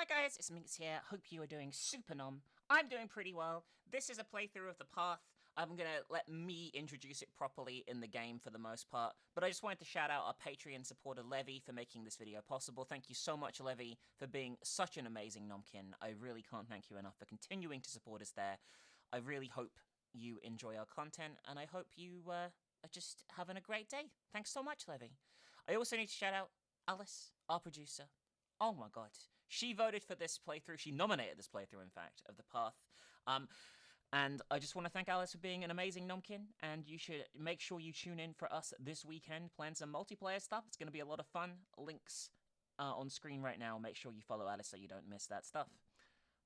Hi guys, it's Minx here. Hope you are doing super nom. I'm doing pretty well. This is a playthrough of the Path. I'm gonna let me introduce it properly in the game for the most part, but I just wanted to shout out our Patreon supporter Levy for making this video possible. Thank you so much, Levy, for being such an amazing nomkin. I really can't thank you enough for continuing to support us there. I really hope you enjoy our content, and I hope you are just having a great day. Thanks so much, Levy. I also need to shout out Alice, our producer. Oh my god. She voted for this playthrough. She nominated this playthrough, in fact, of the Path. And I just want to thank Alice for being an amazing nomkin, and you should make sure you tune in for us this weekend, playing some multiplayer stuff. It's going to be a lot of fun. Links on screen right now. Make sure you follow Alice so you don't miss that stuff.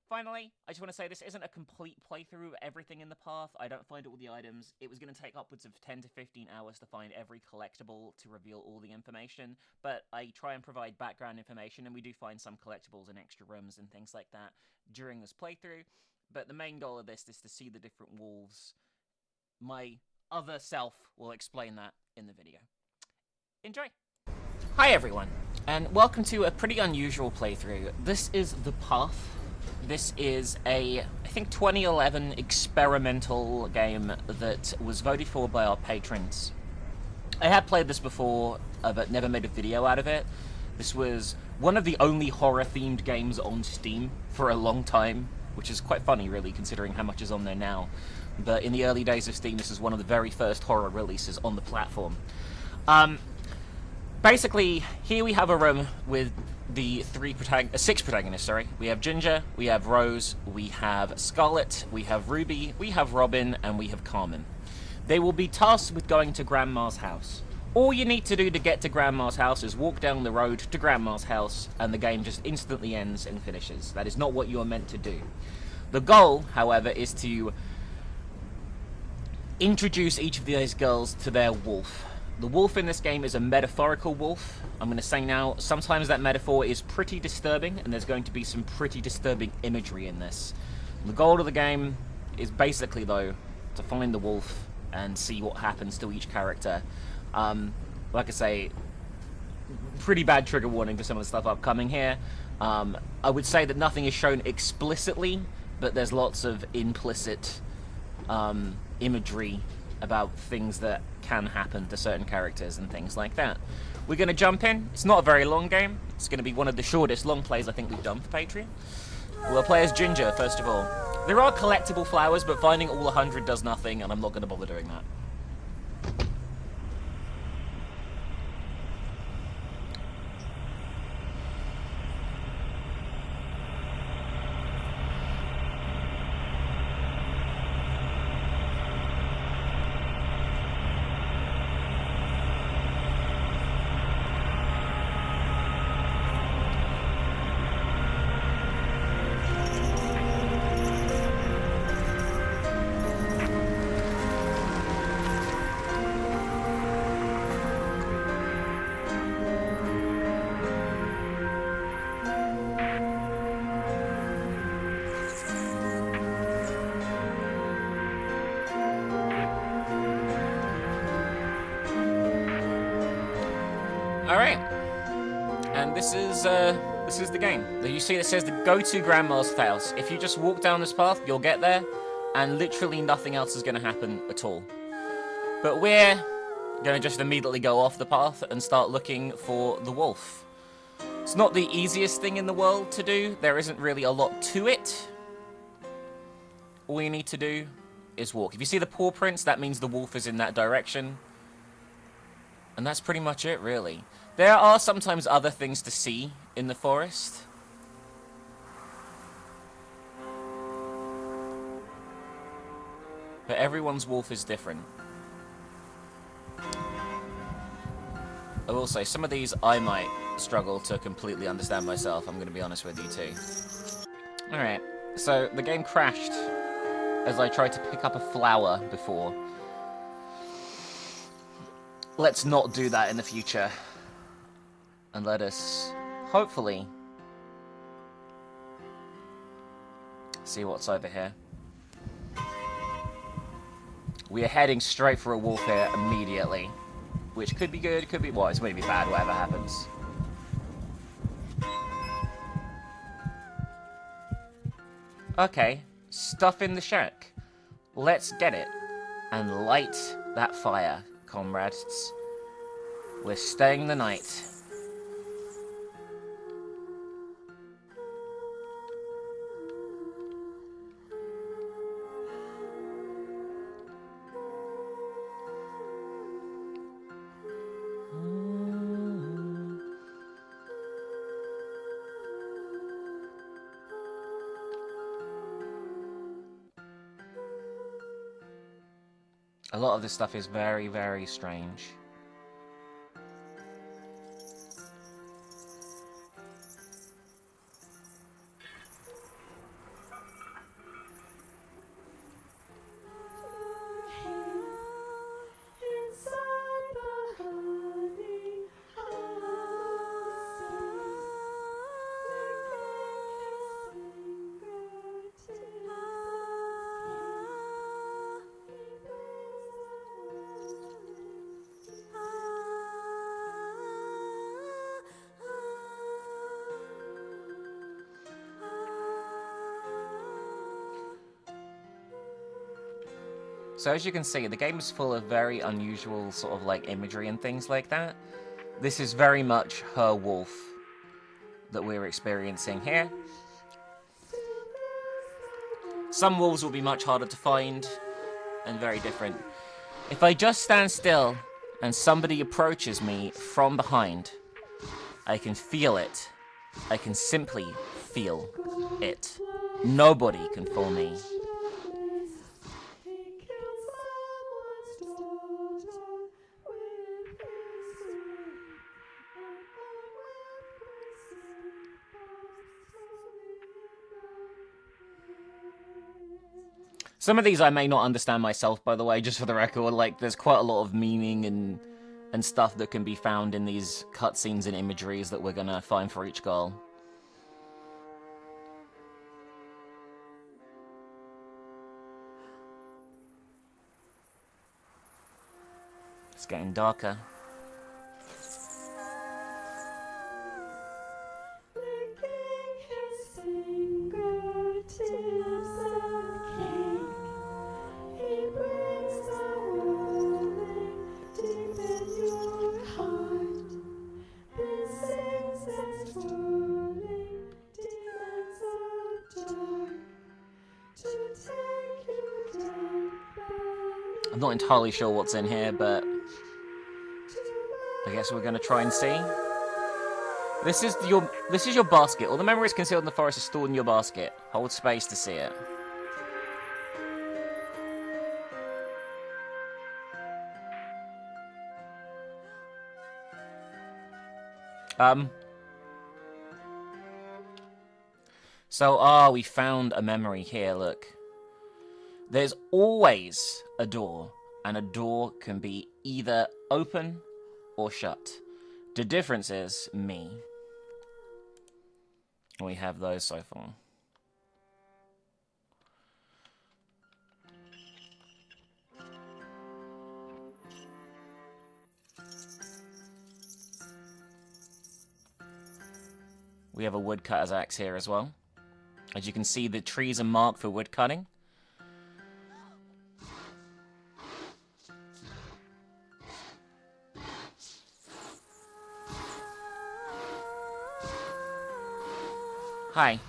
Finally, I just want to say this isn't a complete playthrough of everything in the Path. I don't find all the items. It was going to take upwards of 10 to 15 hours to find every collectible to reveal all the information, but I try and provide background information, and we do find some collectibles in extra rooms and things like that during this playthrough. But the main goal of this is to see the different wolves. My other self will explain that in the video. Enjoy! Hi everyone, and welcome to a pretty unusual playthrough. This is the Path. This is a, I think, 2011 experimental game that was voted for by our patrons. I had played this before, but never made a video out of it. This was one of the only horror-themed games on Steam for a long time, which is quite funny, really, considering how much is on there now. But in the early days of Steam, this is one of the very first horror releases on the platform. Basically, here we have a room with the six protagonists, sorry. We have Ginger, we have Rose, we have Scarlet, we have Ruby, we have Robin, and we have Carmen. They will be tasked with going to Grandma's house. All you need to do to get to Grandma's house is walk down the road to Grandma's house, and the game just instantly ends and finishes. That is not what you are meant to do. The goal, however, is to introduce each of these girls to their wolf. The wolf in this game is a metaphorical wolf. I'm going to say now, sometimes that metaphor is pretty disturbing, and there's going to be some pretty disturbing imagery in this. The goal of the game is basically, though, to find the wolf and see what happens to each character. Like I say, pretty bad trigger warning for some of the stuff upcoming here. I would say that nothing is shown explicitly, but there's lots of implicit imagery about things that can happen to certain characters and things like that. We're going to jump in. It's not a very long game. It's going to be one of the shortest long plays I think we've done for Patreon. We'll play as Ginger, first of all. There are collectible flowers, but finding all 100 does nothing, and I'm not going to bother doing that. Alright, and this is the game. You see it says the go to Grandma's house. If you just walk down this path, you'll get there, and literally nothing else is going to happen at all. But we're going to just immediately go off the path and start looking for the wolf. It's not the easiest thing in the world to do. There isn't really a lot to it. All you need to do is walk. If you see the paw prints, that means the wolf is in that direction. And that's pretty much it, really. There are sometimes other things to see in the forest. But everyone's wolf is different. I will say, some of these I might struggle to completely understand myself, I'm going to be honest with you too. Alright, so the game crashed as I tried to pick up a flower before. Let's not do that in the future. And let us, hopefully, see what's over here. We are heading straight for a wolf here immediately. Which could be good, could be, well, it's going to be bad, whatever happens. Okay, stuff in the shack. Let's get it. And light that fire, comrades. We're staying the night. A lot of this stuff is very, very strange. So as you can see, the game is full of very unusual sort of like imagery and things like that. This is very much her wolf that we're experiencing here. Some wolves will be much harder to find and very different. If I just stand still and somebody approaches me from behind, I can feel it. I can simply feel it. Nobody can fool me. Some of these I may not understand myself, by the way, just for the record. Like, there's quite a lot of meaning and stuff that can be found in these cutscenes and imageries that we're gonna find for each girl. It's getting darker. I'm not entirely sure what's in here, but I guess we're gonna try and see. This is your basket. All the memories concealed in the forest are stored in your basket. Hold space to see it. So, we found a memory here, look. There's always a door, and a door can be either open or shut. The difference is me. We have those so far. We have a woodcutter's axe here as well. As you can see, the trees are marked for wood cutting. Hi.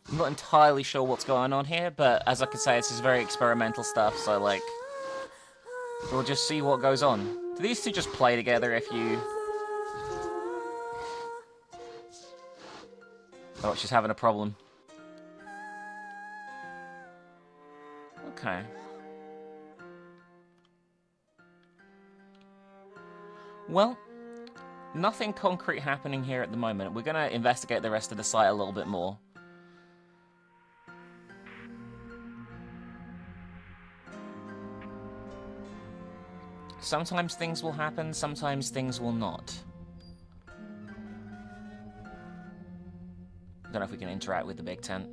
I'm not entirely sure what's going on here, but as I can say, this is very experimental stuff, so like, we'll just see what goes on. Do these two just play together if you... Oh, she's having a problem. Okay. Well, nothing concrete happening here at the moment. We're going to investigate the rest of the site a little bit more. Sometimes things will happen, sometimes things will not. I don't know if we can interact with the big tent.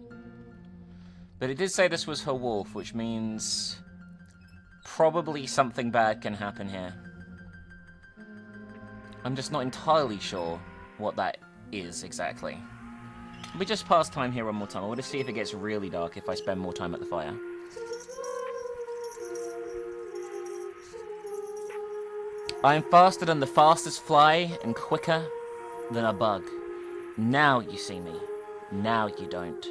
But it did say this was her wolf, which means probably something bad can happen here. I'm just not entirely sure what that is exactly. We just pass time here one more time. I want to see if it gets really dark if I spend more time at the fire. I am faster than the fastest fly and quicker than a bug. Now you see me. Now you don't.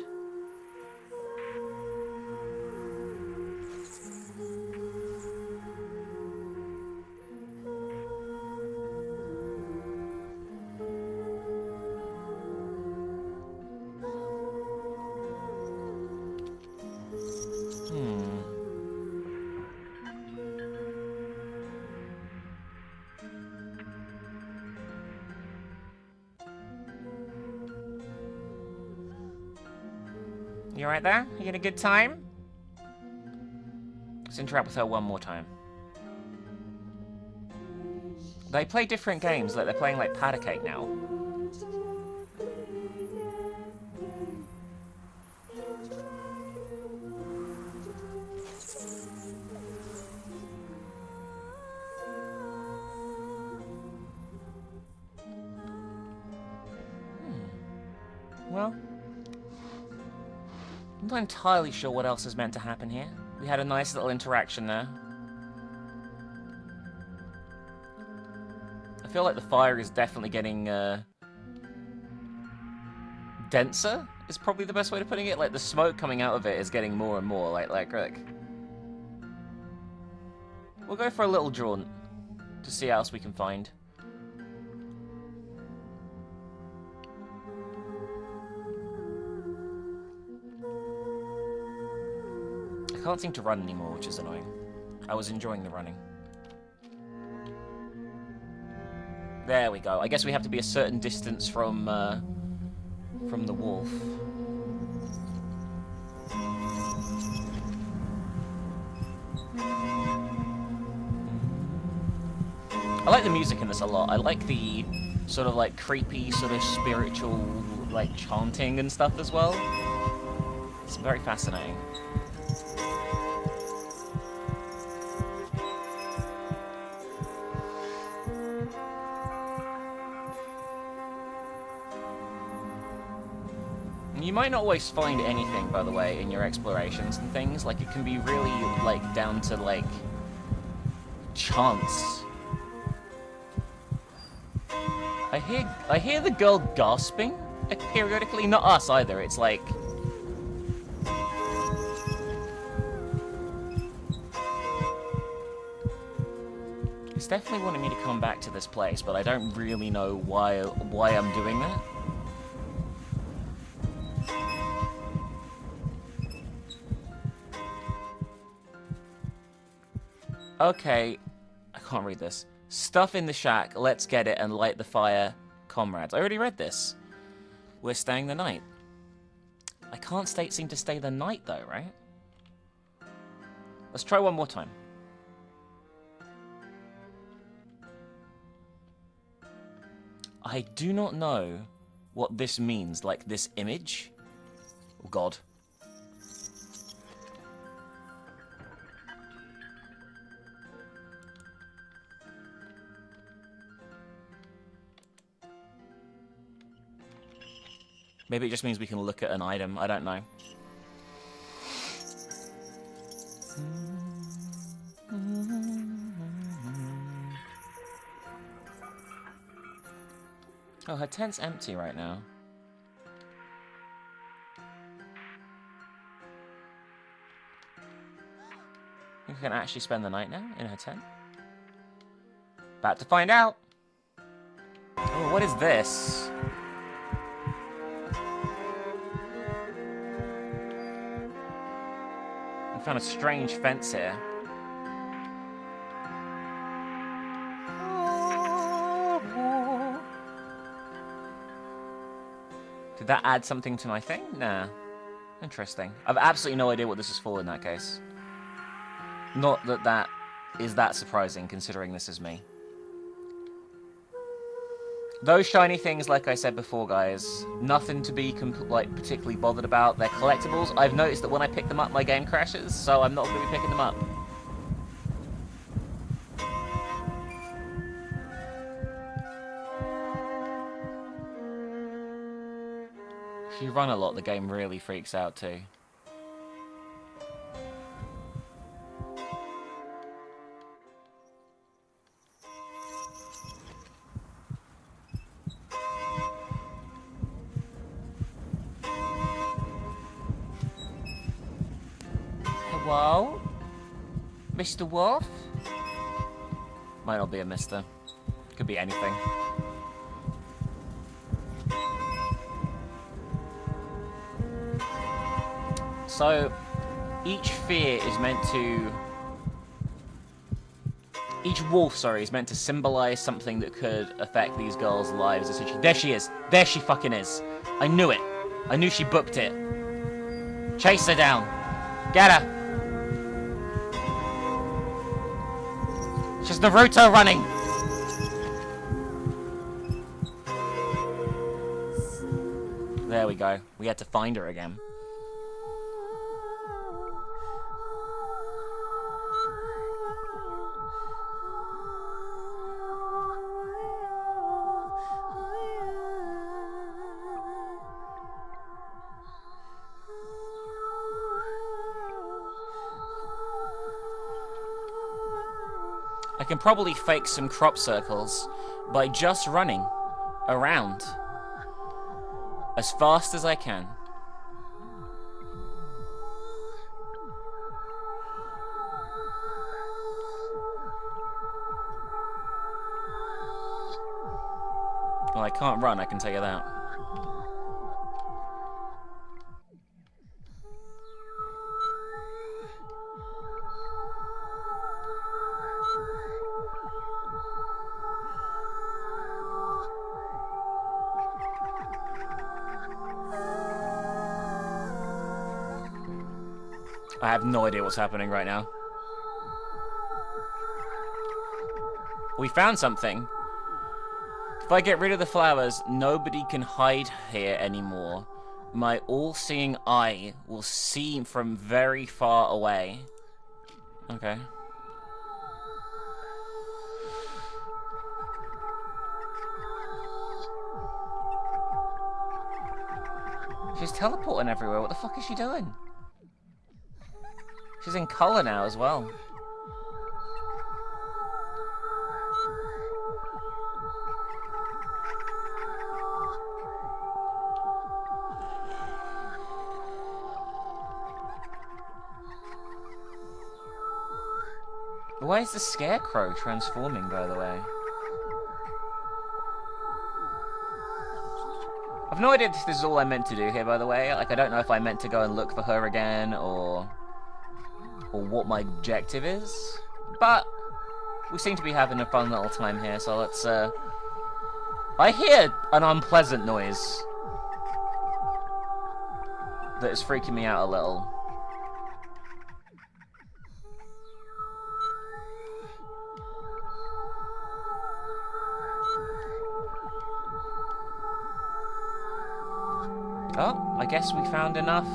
You right there? You had a good time? Let's interact with her one more time. They play different games, like they're playing like Powder Cake now. Well, I'm not entirely sure what else is meant to happen here. We had a nice little interaction there. I feel like the fire is definitely getting denser, is probably the best way of putting it. Like the smoke coming out of it is getting more and more. Like look. We'll go for a little jaunt to see what else we can find. I can't seem to run anymore, which is annoying. I was enjoying the running. There we go. I guess we have to be a certain distance from the wolf. I like the music in this a lot. I like the sort of like creepy, sort of spiritual, like chanting and stuff as well. It's very fascinating. You might not always find anything, by the way, in your explorations and things. Like, it can be really, like, down to, like, chance. I hear the girl gasping periodically. Not us, either. It's like... It's definitely wanting me to come back to this place, but I don't really know why I'm doing that. Okay, I can't read this. Stuff in the shack, let's get it and light the fire, comrades. I already read this. We're staying the night. I can't seem to stay the night though, right? Let's try one more time. I do not know what this means, like this image. Oh god. Maybe it just means we can look at an item. I don't know. Oh, her tent's empty right now. You can actually spend the night now in her tent? About to find out. Oh, what is this? I found a strange fence here. Did that add something to my thing? Nah. Interesting. I've absolutely no idea what this is for in that case. Not that that is that surprising, considering this is me. Those shiny things, like I said before, guys, nothing to be particularly bothered about. They're collectibles. I've noticed that when I pick them up, my game crashes, so I'm not going to be picking them up. run a lot, the game really freaks out too. Hello? Mr. Wolf? Might not be a mister. Could be anything. So, each fear is meant to... Each wolf, sorry, is meant to symbolize something that could affect these girls' lives. Essentially. There she is. There she fucking is. I knew it. I knew she booked it. Chase her down. Get her. She's Naruto running. There we go. We had to find her again. I can probably fake some crop circles by just running around as fast as I can. Well, I can't run, I can tell you that. I have no idea what's happening right now. We found something. If I get rid of the flowers, nobody can hide here anymore. My all-seeing eye will see from very far away. Okay. She's teleporting everywhere. What the fuck is she doing? She's in colour now as well. Why is the scarecrow transforming, by the way? I've no idea if this is all I meant to do here, by the way. Like, I don't know if I meant to go and look for her again, or what my objective is. But we seem to be having a fun little time here, so let's, I hear an unpleasant noise that is freaking me out a little. Oh, I guess we found enough.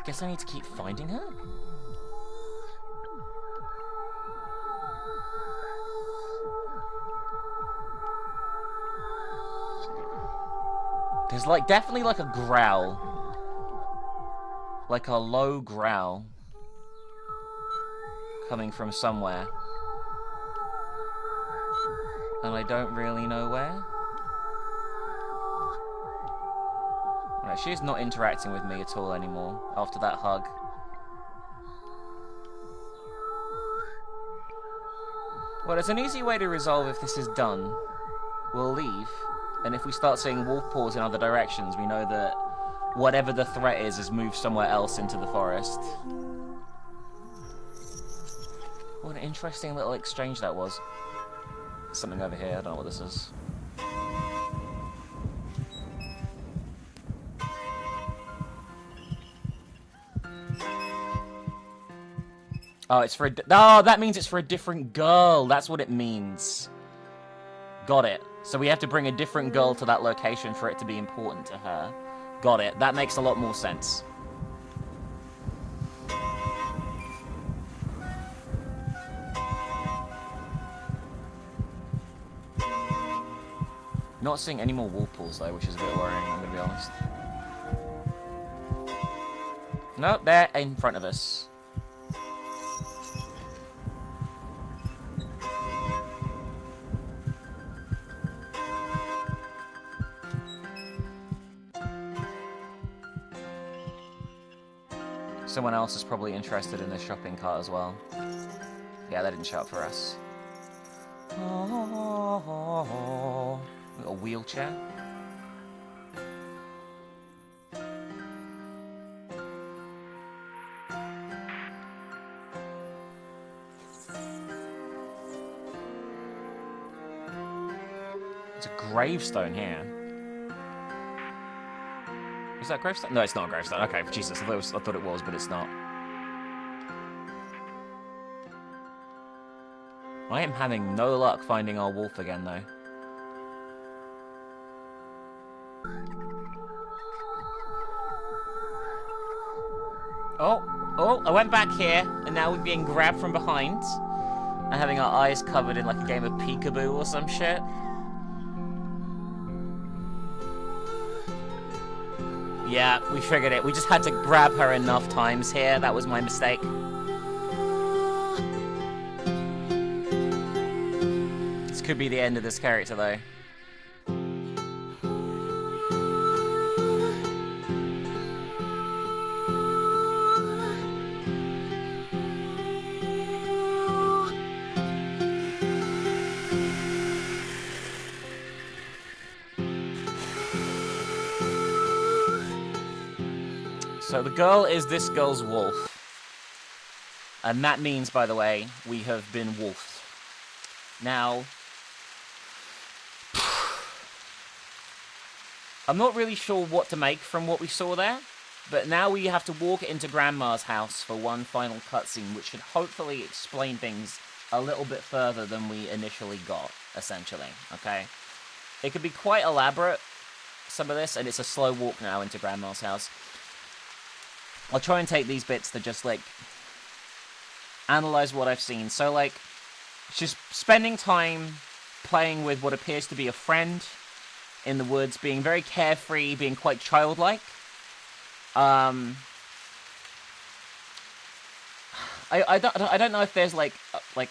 Guess I need to keep finding her? There's like definitely like a growl. Like a low growl coming from somewhere. And I don't really know where. Right, she's not interacting with me at all anymore after that hug. Well, there's an easy way to resolve if this is done. We'll leave. And if we start seeing wolf paws in other directions, we know that whatever the threat is has moved somewhere else into the forest. What an interesting little exchange that was. Something over here, I don't know what this is. Oh, it's for a... Oh, that means it's for a different girl. That's what it means. Got it. So we have to bring a different girl to that location for it to be important to her. Got it. That makes a lot more sense. Not seeing any more wolf pools though, which is a bit worrying, I'm gonna be honest. Nope, they're in front of us. Someone else is probably interested in this shopping cart as well. Yeah, they didn't show up for us. Oh, we got a wheelchair. There's a gravestone here. Is that a gravestone? No, it's not a gravestone. Okay, Jesus, I thought it was, but it's not. I am having no luck finding our wolf again, though. Oh, I went back here, and now we're being grabbed from behind. And having our eyes covered in like a game of peekaboo or some shit. Yeah, we figured it. We just had to grab her enough times here. That was my mistake. This could be the end of this character, though. So the girl is this girl's wolf. And that means, by the way, we have been wolfed. Now, I'm not really sure what to make from what we saw there, but now we have to walk into Grandma's house for one final cutscene, which should hopefully explain things a little bit further than we initially got, essentially, okay? It could be quite elaborate, some of this, and it's a slow walk now into Grandma's house. I'll try and take these bits to just, like, analyze what I've seen. So, like, she's spending time playing with what appears to be a friend in the woods, being very carefree, being quite childlike. I don't know if there's, like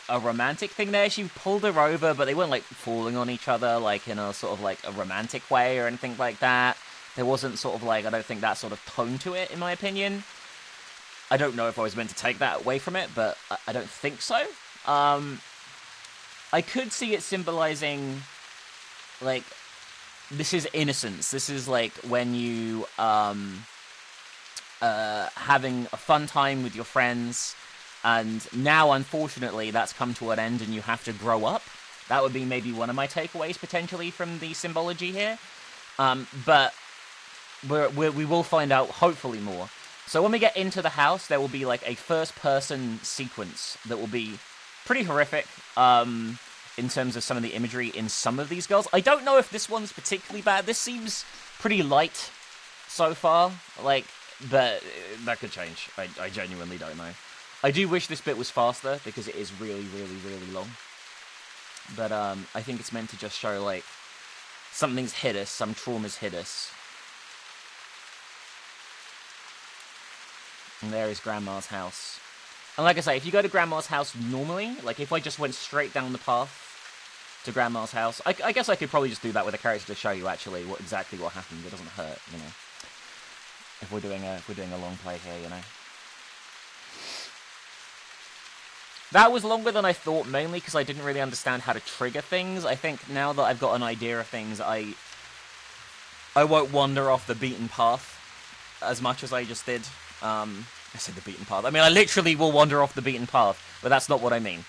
a romantic thing there. She pulled her over, but they weren't, like, falling on each other, like, in a sort of, like, a romantic way or anything like that. There wasn't sort of like, I don't think that sort of tone to it, in my opinion. I don't know if I was meant to take that away from it, but I don't think so. I could see it symbolizing, like, this is innocence. This is, like, when you, having a fun time with your friends, and now, unfortunately, that's come to an end and you have to grow up. That would be maybe one of my takeaways, potentially, from the symbology here. But we will find out, hopefully, more. So when we get into the house, there will be, like, a first-person sequence that will be pretty horrific, in terms of some of the imagery in some of these girls. I don't know if this one's particularly bad. This seems pretty light so far, like, but that could change. I genuinely don't know. I do wish this bit was faster, because it is really, really, really long. But, I think it's meant to just show, like, something's hit us, some trauma's hit us. And there is Grandma's house. And like I say, if you go to Grandma's house normally, like if I just went straight down the path to Grandma's house, I guess I could probably just do that with a character to show you actually exactly what happened. It doesn't hurt, you know. If we're doing a long play here, you know. That was longer than I thought, mainly because I didn't really understand how to trigger things. I think now that I've got an idea of things, I won't wander off the beaten path as much as I just did. I said the beaten path. I mean, I literally will wander off the beaten path, but that's not what I mean.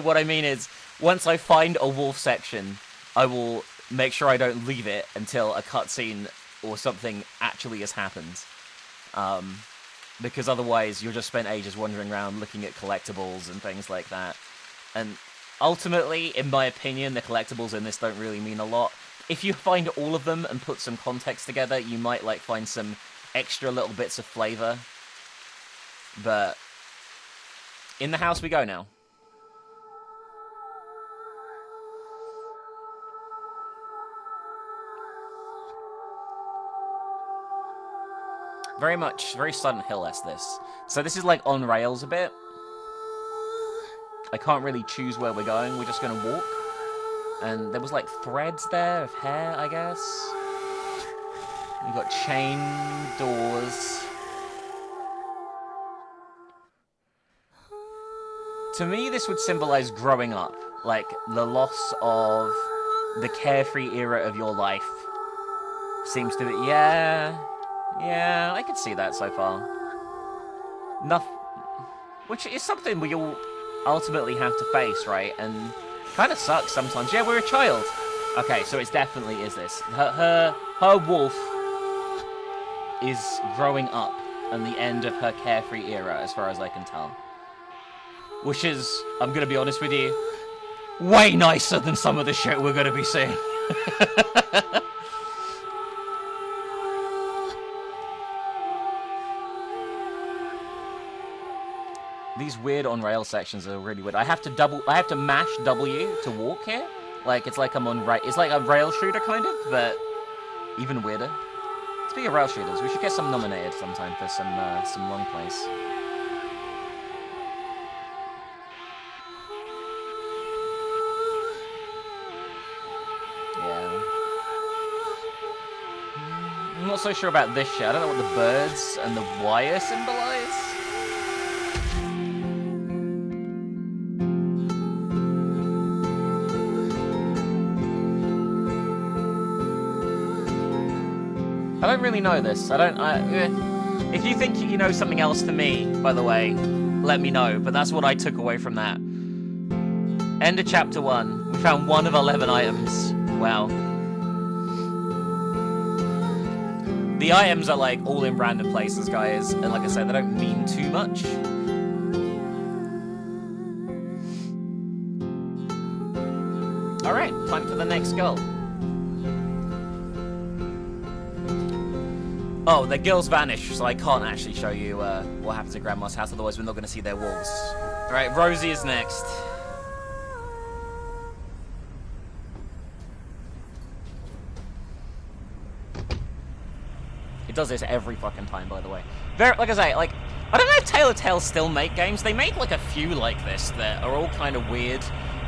What I mean is, once I find a wolf section, I will make sure I don't leave it until a cutscene or something actually has happened. Because otherwise, you'll just spend ages wandering around looking at collectibles and things like that. And ultimately, in my opinion, the collectibles in this don't really mean a lot. If you find all of them and put some context together, you might, like, find some extra little bits of flavor. But in the house we go now. Very Silent Hill-esque, this. So this is, like, on rails a bit. I can't really choose where we're going. We're just going to walk. And there was, like, threads there of hair, I guess. We've got chain doors. To me, this would symbolize growing up. Like, the loss of the carefree era of your life. Seems to be... Yeah, I could see that so far. Which is something we all ultimately have to face, right? And kind of sucks sometimes. Yeah, we're a child. Okay, so it definitely is this. Her wolf is growing up and the end of her carefree era, as far as I can tell. Which is, I'm going to be honest with you, way nicer than some of the shit we're going to be seeing. These weird on-rail sections are really weird. I have to mash W to walk here. Like, it's like I'm on it's like a rail shooter, kind of, but even weirder. Speaking of rail shooters, we should get some nominated sometime for some Longplays. Yeah. I'm not so sure about this shit. I don't know what the birds and the wire symbolize. I don't really know this. If you think you know something else to me, by the way, let me know. But that's what I took away from that. End of chapter 1. We found 1 of 11 items. Wow. The items are like all in random places, guys. And like I said, they don't mean too much. Alright, time for the next goal. Oh, the girls vanish, so I can't actually show you what happens at Grandma's house, otherwise we're not going to see their walls. Alright, Rosie is next. It does this every fucking time, by the way. Like I say, like, I don't know if Telltale still make games. They make, like, a few like this that are all kind of weird,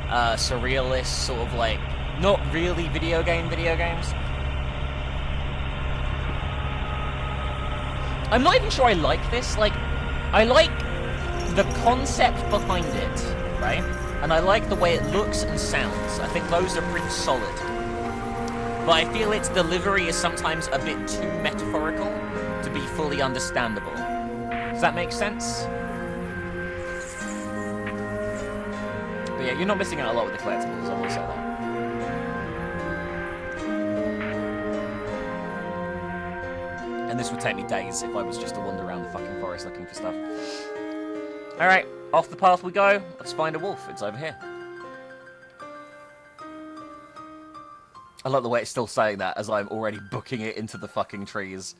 surrealist, sort of, like, not really video games. I'm not even sure I like this. Like, I like the concept behind it, right? And I like the way it looks and sounds. I think those are pretty solid. But I feel its delivery is sometimes a bit too metaphorical to be fully understandable. Does that make sense? But yeah, you're not missing out a lot with the collectibles, I will say that. And this would take me days if I was just to wander around the fucking forest looking for stuff. Alright, off the path we go. Let's find a wolf. It's over here. I love the way it's still saying that as I'm already booking it into the fucking trees.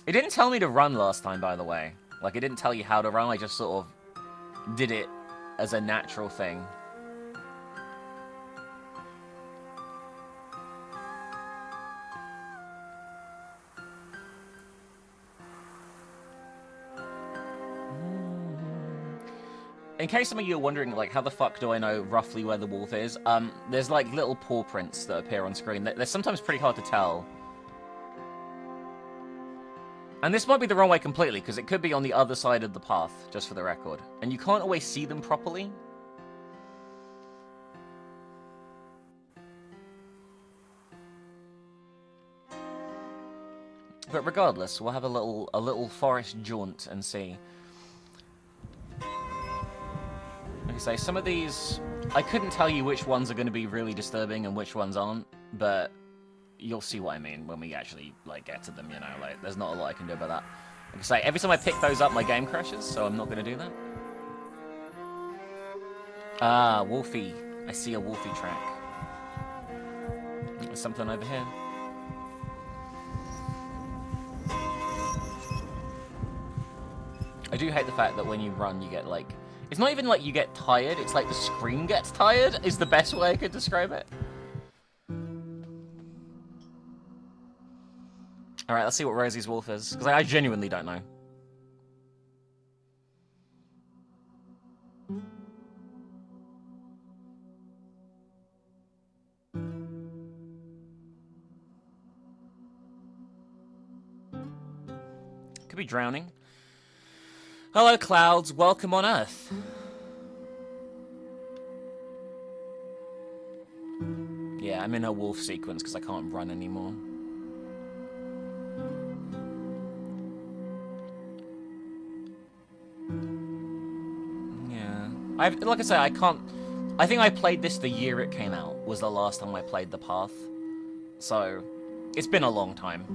It didn't tell me to run last time, by the way. Like, it didn't tell you how to run. I just sort of did it as a natural thing. In case some of you are wondering, like, how the fuck do I know roughly where the wolf is? There's, like, little paw prints that appear on screen. They're sometimes pretty hard to tell. And this might be the wrong way completely, because it could be on the other side of the path, just for the record. And you can't always see them properly. But regardless, we'll have a little forest jaunt and see. Like I say, some of these, I couldn't tell you which ones are going to be really disturbing and which ones aren't, but you'll see what I mean when we actually, like, get to them, you know, like, there's not a lot I can do about that. Like I say, every time I pick those up, my game crashes, so I'm not going to do that. Ah, Wolfie. I see a Wolfie track. There's something over here. I do hate the fact that when you run, you get like... It's not even like you get tired, it's like the screen gets tired, is the best way I could describe it. Alright, let's see what Rosie's wolf is, because I genuinely don't know. Could be drowning. Hello, clouds. Welcome on Earth. Yeah, I'm in a wolf sequence because I can't run anymore. Yeah. Like I say, I can't... I think I played this the year it came out, was the last time I played the Path. So, it's been a long time.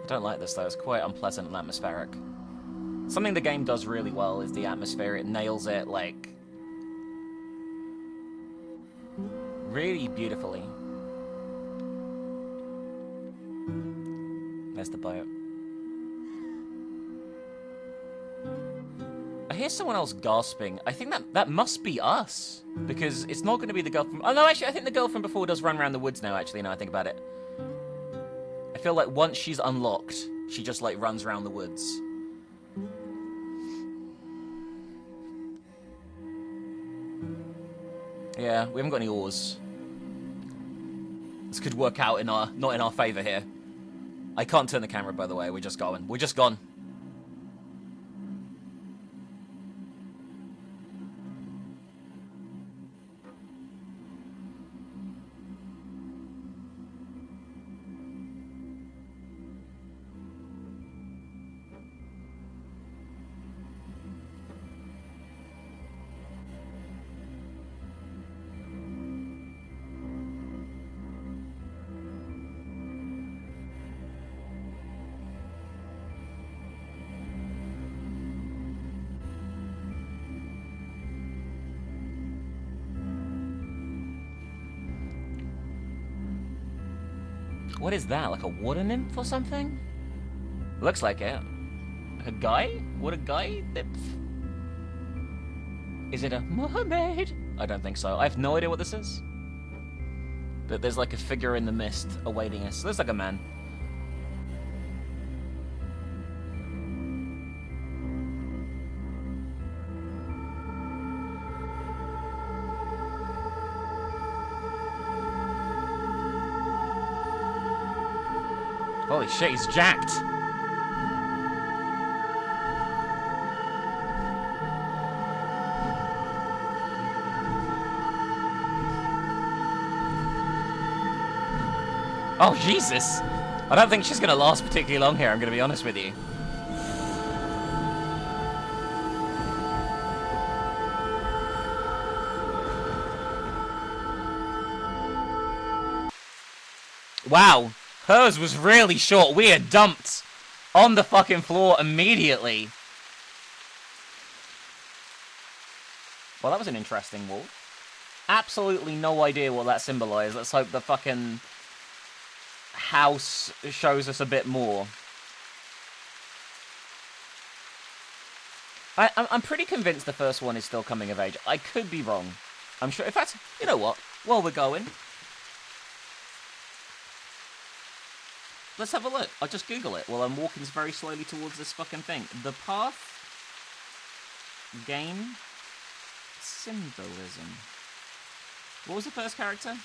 I don't like this though, it's quite unpleasant and atmospheric. Something the game does really well is the atmosphere, it nails it, like... really beautifully. There's the boat. I hear someone else gasping. I think that must be us. Because it's not going to be the girl from... Oh, no, actually, I think the girl from before does run around the woods now, actually, now I think about it. I feel like once she's unlocked, she just, like, runs around the woods. Yeah, we haven't got any oars. This could work out in our... not in our favour here. I can't turn the camera, by the way. We're just going. We're just gone. What is that? Like a water nymph or something? Looks like it. A guy? What a guy nymph? Is it a mermaid? I don't think so. I have no idea what this is. But there's like a figure in the mist awaiting us. Looks like a man. Holy shit, he's jacked. Oh, Jesus. I don't think she's going to last particularly long here, I'm going to be honest with you. Wow. Hers was really short. We had dumped on the fucking floor immediately. Well, that was an interesting wolf. Absolutely no idea what that symbolized. Let's hope the fucking house shows us a bit more. I'm pretty convinced the first one is still coming of age. I could be wrong. I'm sure. In fact, you know what? While we're going... let's have a look. I'll just Google it while I'm walking very slowly towards this fucking thing. The Path game symbolism. What was the first character?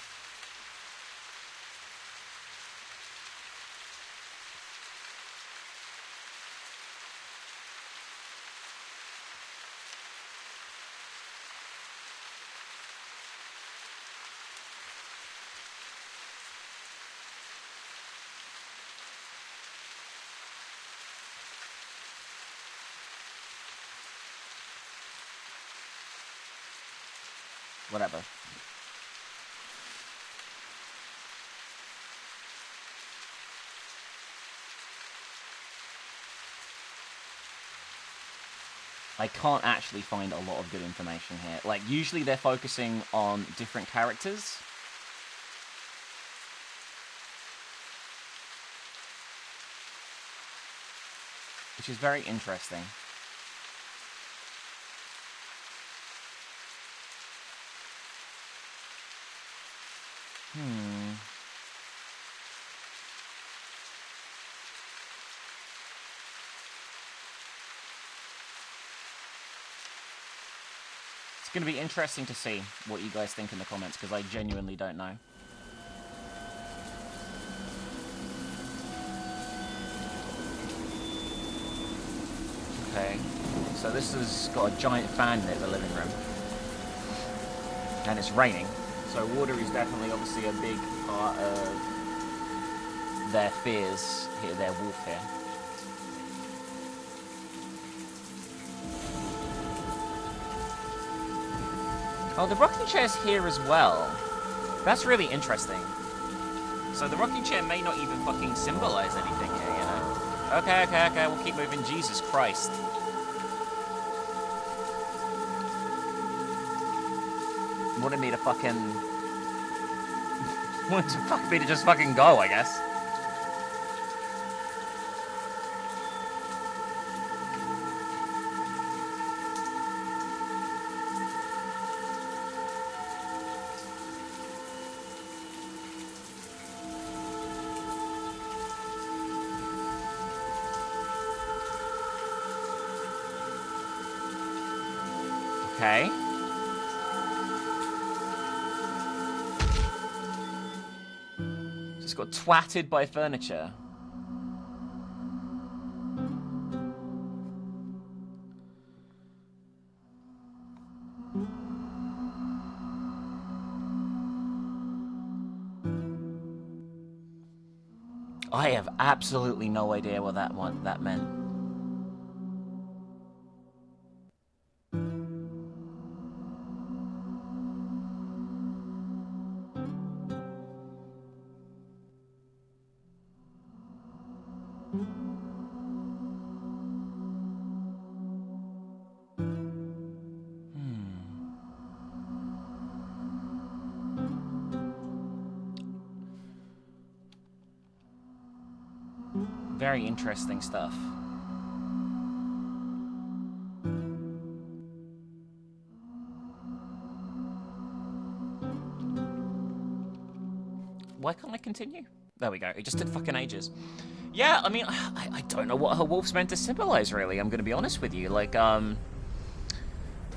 Whatever. I can't actually find a lot of good information here. Like, usually they're focusing on different characters. Which is very interesting. It's going to be interesting to see what you guys think in the comments, because I genuinely don't know. Okay, so this has got a giant fan in the living room. And it's raining. So water is definitely, obviously, a big part of their fears here, their wolf here. Oh, the rocking chair's here as well. That's really interesting. So the rocking chair may not even fucking symbolize anything here, you know? Okay, we'll keep moving. Jesus Christ. Wanted me to fucking... wanted me to just fucking go, I guess. Okay. Just got twatted by furniture. I have absolutely no idea what that meant. Very interesting stuff. Why can't I continue? There we go. It just took fucking ages. Yeah, I mean, I don't know what her wolf's meant to symbolize, really. I'm going to be honest with you. Like, I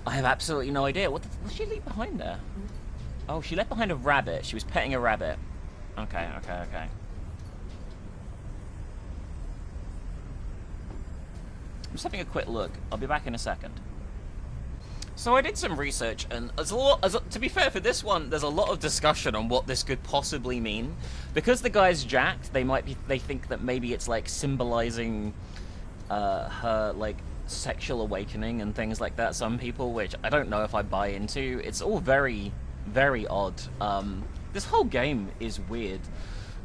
have absolutely no idea. What did she leave behind there? Oh, she left behind a rabbit. She was petting a rabbit. Okay. I'm just having a quick look. I'll be back in a second. So I did some research, and there's a lot, to be fair, for this one, there's a lot of discussion on what this could possibly mean. Because the guy's jacked, they think that maybe it's like symbolizing her like sexual awakening and things like that. Some people, which I don't know if I buy into. It's all very, very odd. This whole game is weird.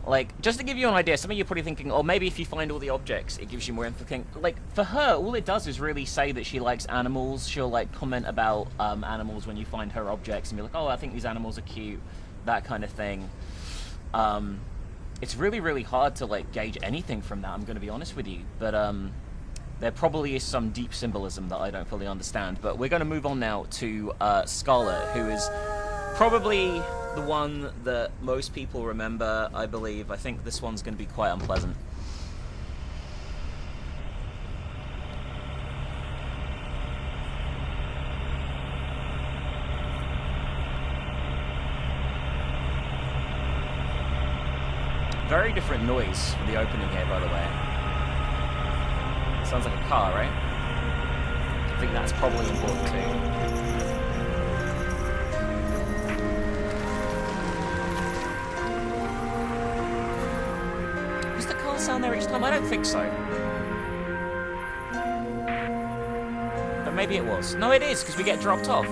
Like, just to give you an idea, some of you are probably thinking, oh, maybe if you find all the objects, it gives you more info. Like, for her, all it does is really say that she likes animals. She'll, like, comment about animals when you find her objects and be like, oh, I think these animals are cute, that kind of thing. It's really, really hard to, like, gauge anything from that, I'm going to be honest with you. But there probably is some deep symbolism that I don't fully understand. But we're going to move on now to Scarlet, who is probably the one that most people remember, I believe. I think this one's going to be quite unpleasant. Very different noise for the opening here, by the way. Sounds like a car, right? I think that's probably important too. Sound there each time? I don't think so. But maybe it was. No, it is, because we get dropped off.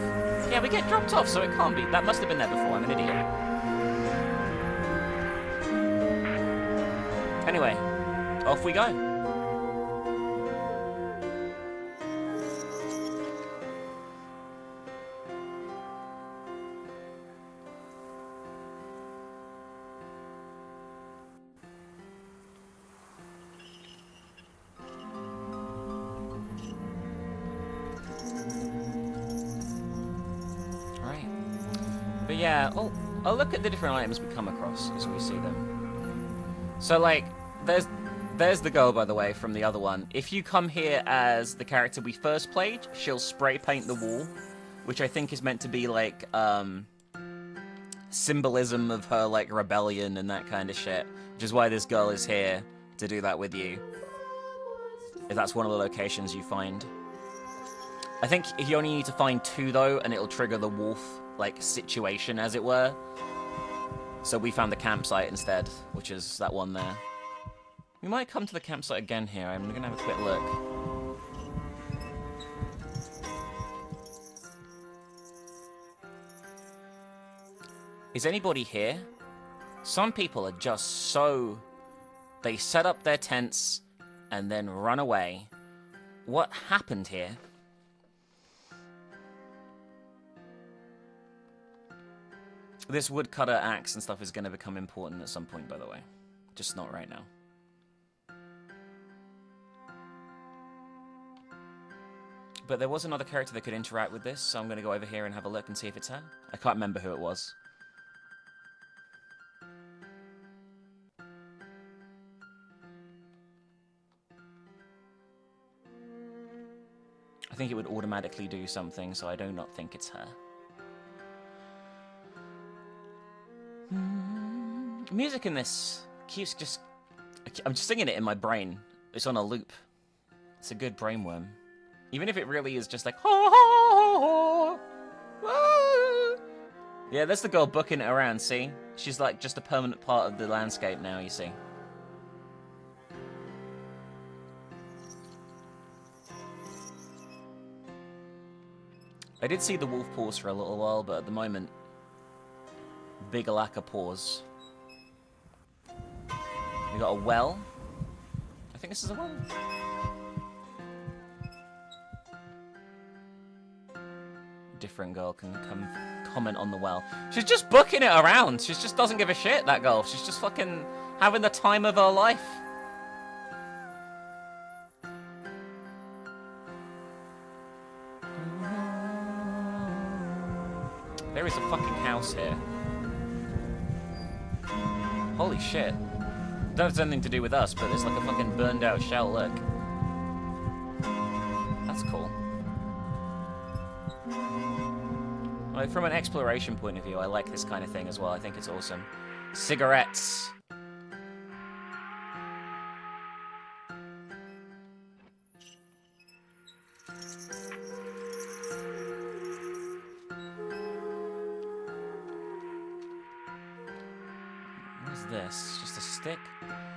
Yeah, we get dropped off, so it can't be. That must have been there before. I'm an idiot. Anyway, off we go. Yeah, I'll look at the different items we come across as we see them. So, like, there's the girl, by the way, from the other one. If you come here as the character we first played, she'll spray paint the wall, which I think is meant to be, like, symbolism of her, like, rebellion and that kind of shit, which is why this girl is here to do that with you, if that's one of the locations you find. I think you only need to find 2, though, and it'll trigger the wolf, like, situation, as it were. So we found the campsite instead, which is that one there. We might come to the campsite again here. I'm going to have a quick look. Is anybody here? Some people are just so... They set up their tents and then run away. What happened here? This woodcutter axe and stuff is going to become important at some point, by the way. Just not right now. But there was another character that could interact with this, so I'm going to go over here and have a look and see if it's her. I can't remember who it was. I think it would automatically do something, so I do not think it's her. Music in this keeps just... I'm just singing it in my brain. It's on a loop. It's a good brainworm. Even if it really is just like... Yeah, that's the girl booking it around, see? She's like just a permanent part of the landscape now, you see. I did see the wolf paws for a little while, but at the moment... Big lack of paws. We got a well. I think this is a well. Different girl can come comment on the well. She's just booking it around. She just doesn't give a shit, that girl. She's just fucking having the time of her life. There is a fucking house here. Holy shit. That has anything to do with us, but it's like a fucking burned out shell, look. That's cool. Like, from an exploration point of view, I like this kind of thing as well. I think it's awesome. Cigarettes. What is this? Just a stick?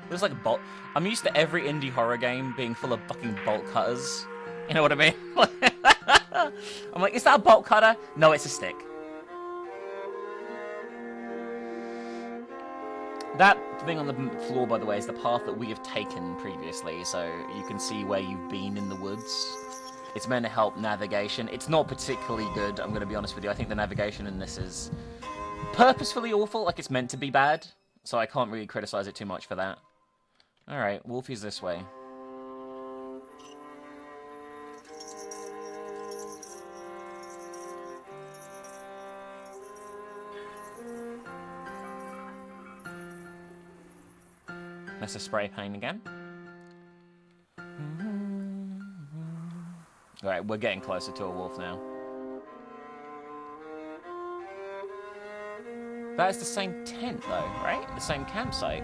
It looks like a bolt. I'm used to every indie horror game being full of fucking bolt cutters. You know what I mean? I'm like, is that a bolt cutter? No, it's a stick. That thing on the floor, by the way, is the path that we have taken previously, so you can see where you've been in the woods. It's meant to help navigation. It's not particularly good, I'm going to be honest with you. I think the navigation in this is purposefully awful, like it's meant to be bad, so I can't really criticize it too much for that. Alright, Wolfie's this way. That's a spray paint again. Alright, we're getting closer to a wolf now. That is the same tent, though, right? The same campsite.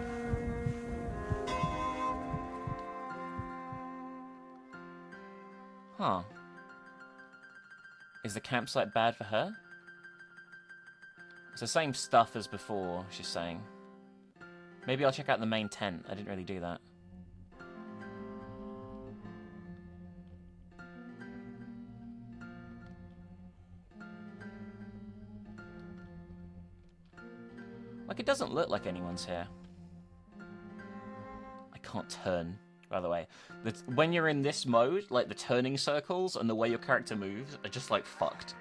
Huh. Is the campsite bad for her? It's the same stuff as before, she's saying. Maybe I'll check out the main tent. I didn't really do that. Like, it doesn't look like anyone's here. I can't turn, by the way. When you're in this mode, like, the turning circles and the way your character moves are just, like, fucked.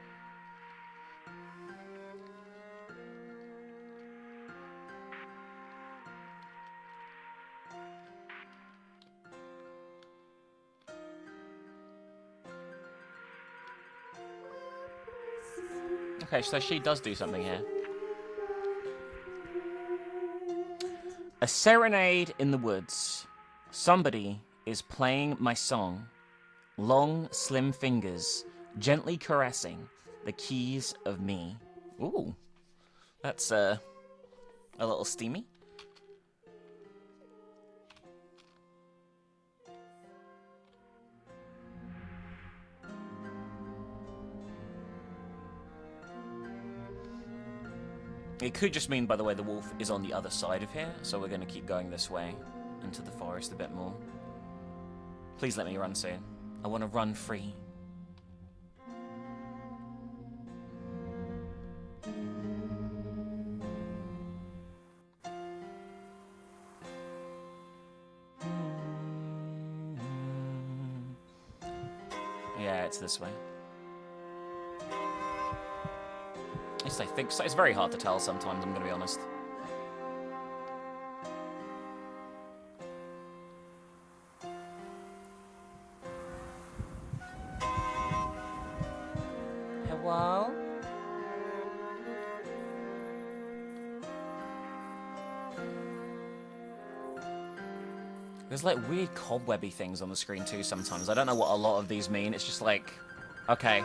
Okay, so she does do something here. A serenade in the woods. Somebody is playing my song. Long, slim fingers, gently caressing the keys of me. Ooh, that's a little steamy. It could just mean, by the way, the wolf is on the other side of here, so we're going to keep going this way into the forest a bit more. Please let me run soon. I want to run free. Yeah, it's this way. At least I think so. It's very hard to tell sometimes, I'm going to be honest. Hello? There's like weird cobwebby things on the screen too sometimes. I don't know what a lot of these mean. It's just like, okay.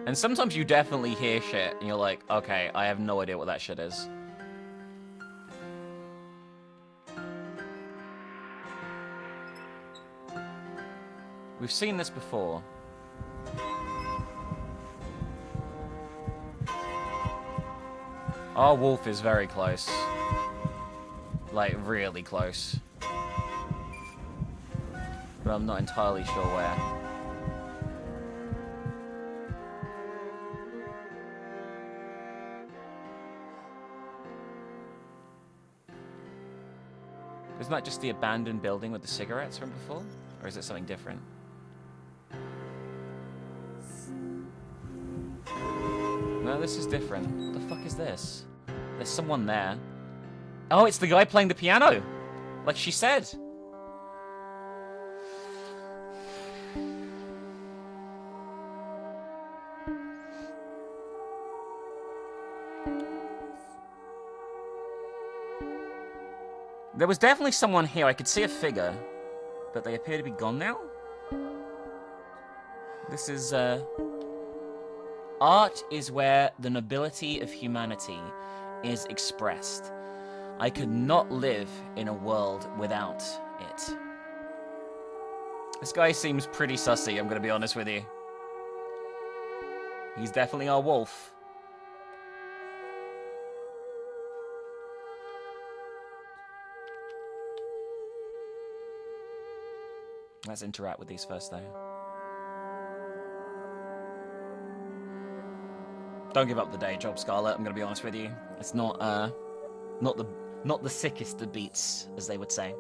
And sometimes you definitely hear shit, and you're like, okay, I have no idea what that shit is. We've seen this before. Our wolf is very close. Like, really close. But I'm not entirely sure where. Isn't that just the abandoned building with the cigarettes from before? Or is it something different? No, this is different. What the fuck is this? There's someone there. Oh, it's the guy playing the piano! Like she said. There was definitely someone here. I could see a figure, but they appear to be gone now. This is, art is where the nobility of humanity is expressed. I could not live in a world without it. This guy seems pretty sussy, I'm gonna be honest with you. He's definitely our wolf. Let's interact with these first, though. Don't give up the day job, Scarlet. I'm gonna be honest with you. It's not the sickest of beats, as they would say.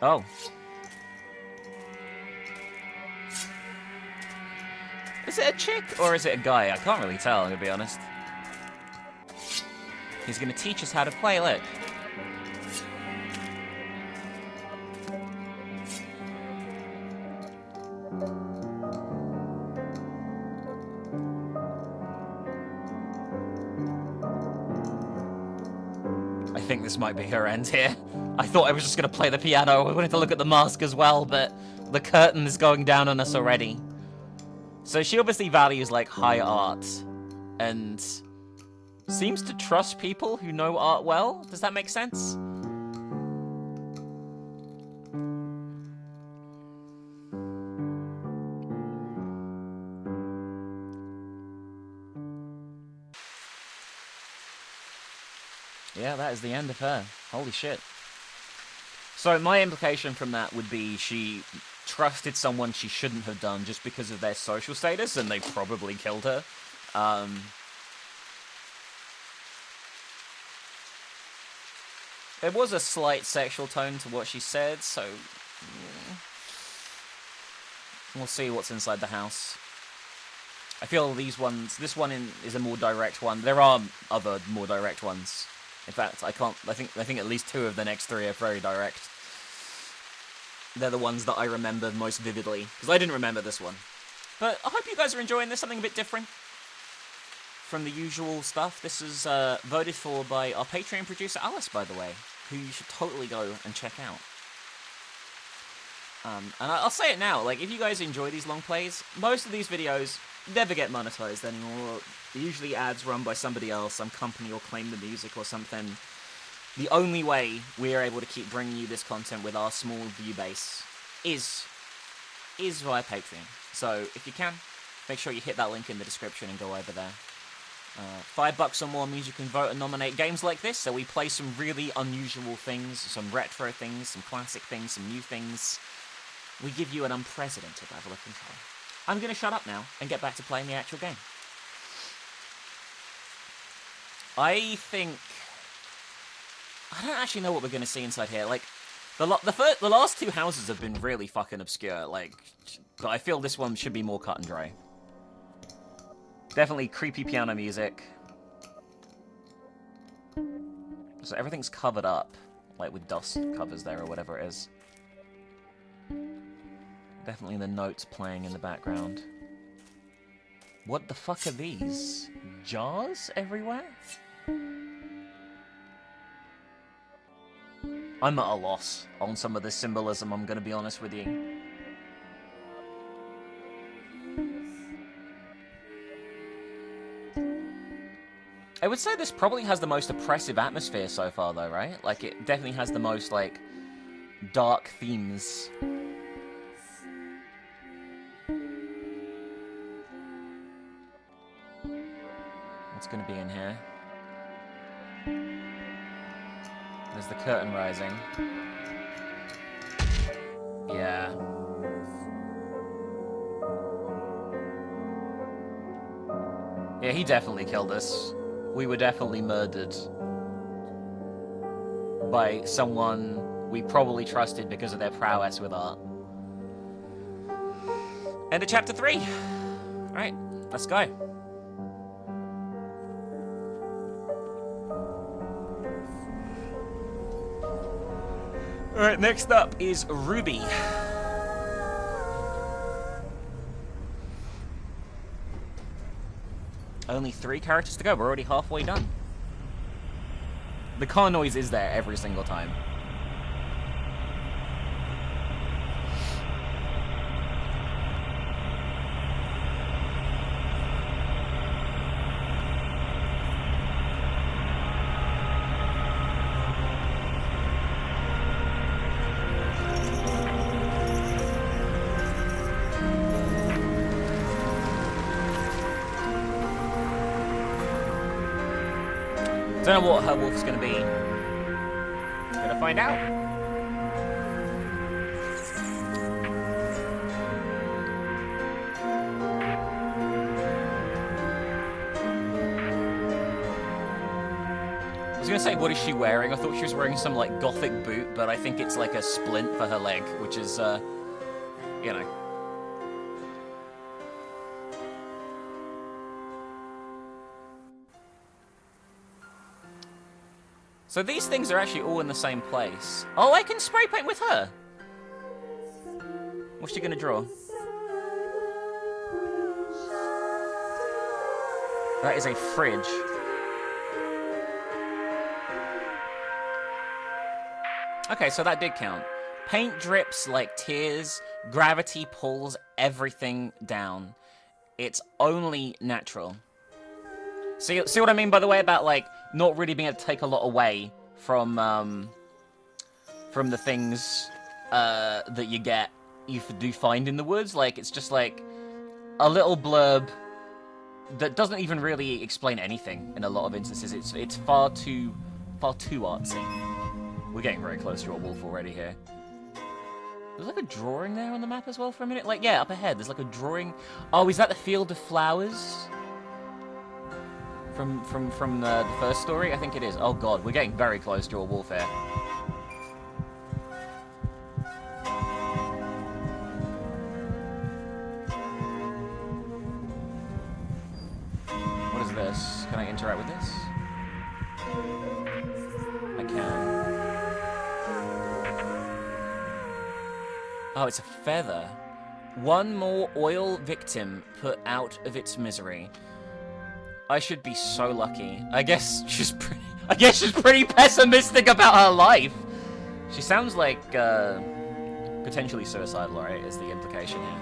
Oh. Is it a chick or is it a guy? I can't really tell, I'm gonna be honest. He's gonna teach us how to play. Look. I think this might be her end here. I thought I was just going to play the piano. I wanted to look at the mask as well, but the curtain is going down on us already. So she obviously values, like, high art, and seems to trust people who know art well. Does that make sense? Yeah, that is the end of her. Holy shit. So my implication from that would be she trusted someone she shouldn't have done just because of their social status, and they probably killed her. There was a slight sexual tone to what she said, so we'll see what's inside the house. I feel this one is a more direct one. There are other more direct ones. In fact, I think at least 2 of the next 3 are very direct. They're the ones that I remember most vividly, because I didn't remember this one. But I hope you guys are enjoying this, something a bit different. from the usual stuff. This is voted for by our Patreon producer, Alice, by the way, who you should totally go and check out. And I'll say it now, like, if you guys enjoy these long plays, most of these videos never get monetized anymore. They're usually ads run by somebody else, some company will claim the music or something. The only way we are able to keep bringing you this content with our small view base is via Patreon. So if you can, make sure you hit that link in the description and go over there. $5 or more means you can vote and nominate games like this, so we play some really unusual things, some retro things, some classic things, some new things. We give you an unprecedented level of control. I'm going to shut up now and get back to playing the actual game. I don't actually know what we're going to see inside here. Like, the last two houses have been really fucking obscure, like, but I feel this one should be more cut and dry. Definitely creepy piano music. So everything's covered up, like with dust covers there or whatever it is. Definitely the notes playing in the background. What the fuck are these? Jars everywhere? I'm at a loss on some of this symbolism, I'm gonna be honest with you. I would say this probably has the most oppressive atmosphere so far though, right? Like, it definitely has the most, like, dark themes. What's gonna be in here? There's the curtain rising. Yeah. Yeah, he definitely killed us. We were definitely murdered by someone we probably trusted because of their prowess with art. End of chapter 3. Alright, let's go. Alright, next up is Ruby. Only 3 characters to go, we're already halfway done. The car noise is there every single time. Don't know what her wolf's gonna be. Gonna find out. I was gonna say, what is she wearing? I thought she was wearing some, like, gothic boot, but I think it's like a splint for her leg, which is, you know. So these things are actually all in the same place. Oh, I can spray paint with her! What's she gonna draw? That is a fridge. Okay, so that did count. Paint drips like tears. Gravity pulls everything down. It's only natural. See what I mean, by the way, about, like, not really being able to take a lot away from the things that you do find in the woods. Like, it's just, like, a little blurb that doesn't even really explain anything in a lot of instances. It's far too artsy. We're getting very close to a wolf already here. There's, like, a drawing there on the map as well for a minute. Like, yeah, up ahead, there's, like, a drawing. Oh, is that the Field of Flowers? From the first story? I think it is. Oh god, we're getting very close to a wolf here. What is this? Can I interact with this? I can. Oh, it's a feather. One more oil victim put out of its misery. I should be so lucky. I guess she's pretty pessimistic about her life. She sounds like potentially suicidal, right? Is the implication here?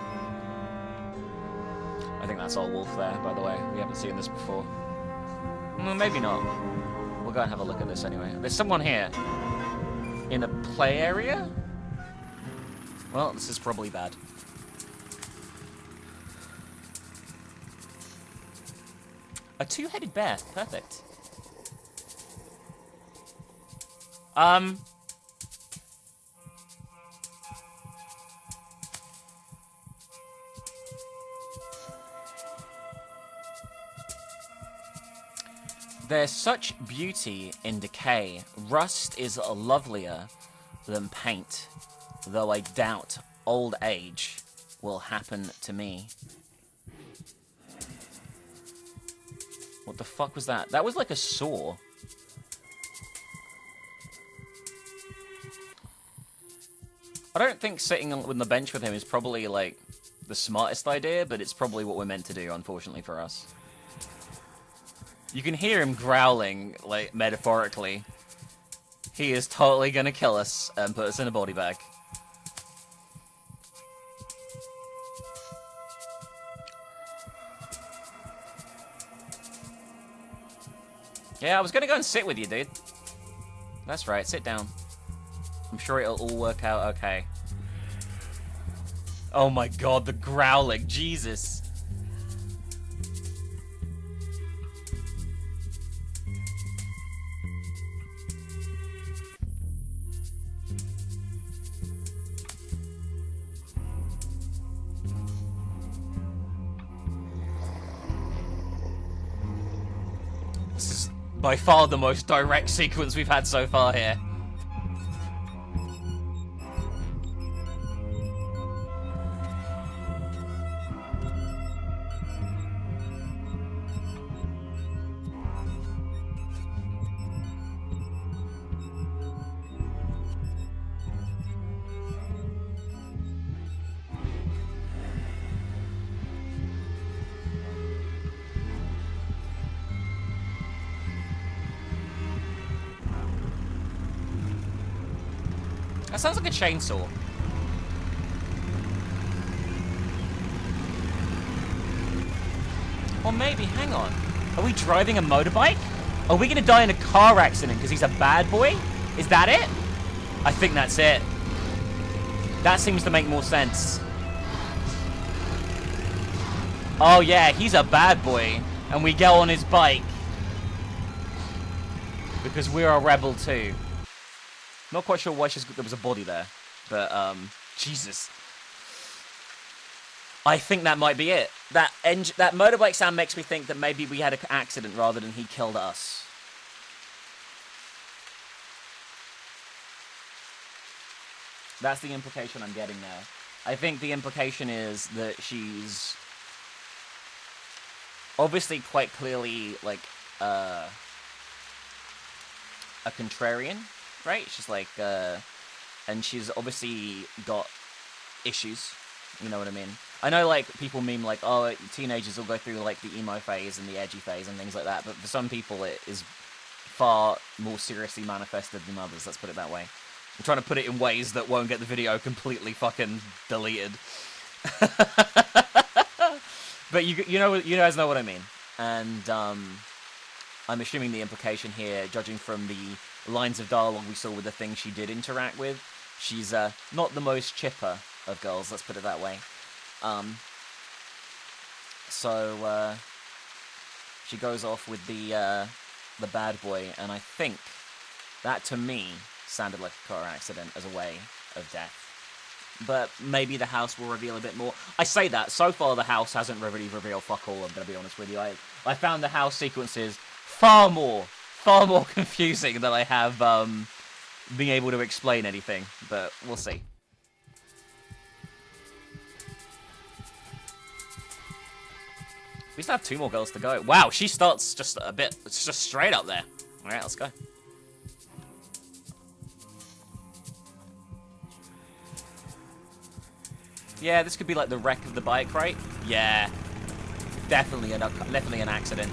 I think that's our wolf there, by the way. We haven't seen this before. Well, maybe not. We'll go and have a look at this anyway. There's someone here. In a play area? Well, this is probably bad. A two-headed bear. Perfect. There's such beauty in decay. Rust is lovelier than paint, though I doubt old age will happen to me. What the fuck was that? That was like a saw. I don't think sitting on the bench with him is probably, like, the smartest idea, but it's probably what we're meant to do, unfortunately for us. You can hear him growling, like, metaphorically. He is totally gonna kill us and put us in a body bag. Yeah, I was gonna go and sit with you, dude. That's right, sit down. I'm sure it'll all work out okay. Oh my god, the growling, Jesus. This is by far the most direct sequence we've had so far here. That sounds like a chainsaw. Or maybe, hang on. Are we driving a motorbike? Are we gonna die in a car accident because he's a bad boy? Is that it? I think that's it. That seems to make more sense. Oh yeah, he's a bad boy. And we go on his bike. Because we're a rebel too. Not quite sure why there was a body there, but, Jesus. I think that might be it. That motorbike sound makes me think that maybe we had an accident rather than he killed us. That's the implication I'm getting there. I think the implication is that she's obviously quite clearly, like, a contrarian. Right? She's like, and she's obviously got issues, you know what I mean? I know, like, people meme, like, oh, teenagers will go through, like, the emo phase and the edgy phase and things like that, but for some people it is far more seriously manifested than others, let's put it that way. I'm trying to put it in ways that won't get the video completely fucking deleted. But you guys know what I mean. And, I'm assuming the implication here, judging from the lines of dialogue we saw with the things she did interact with, she's not the most chipper of girls, let's put it that way. So she goes off with the bad boy, and I think that to me sounded like a car accident as a way of death. But maybe the house will reveal a bit more. I say that, so far the house hasn't really revealed fuck all, I'm going to be honest with you. I found the house sequences far more confusing than I have being able to explain anything, but we'll see. We still have 2 more girls to go. Wow, she starts just a bit, it's just straight up there. Alright, let's go. Yeah, this could be like the wreck of the bike, right? Yeah. Definitely an accident.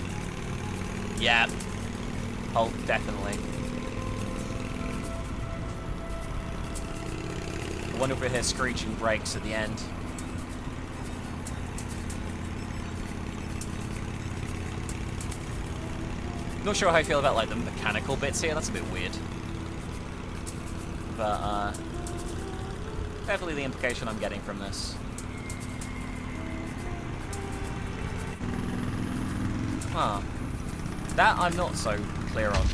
Yeah. Oh, definitely. I wonder if we hear screeching brakes at the end. Not sure how I feel about like the mechanical bits here. That's a bit weird. But definitely the implication I'm getting from this. Huh. That I'm not so clear on.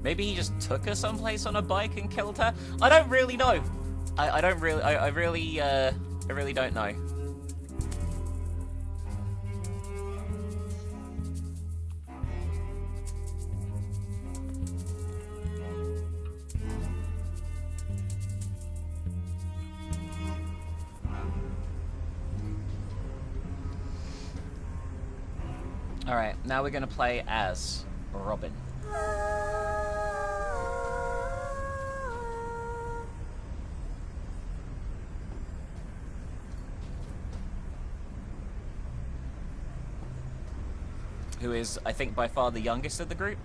Maybe he just took her someplace on a bike and killed her? I don't really know. I really don't know. Alright, now we're gonna play as Robin. Who is, I think, by far the youngest of the group.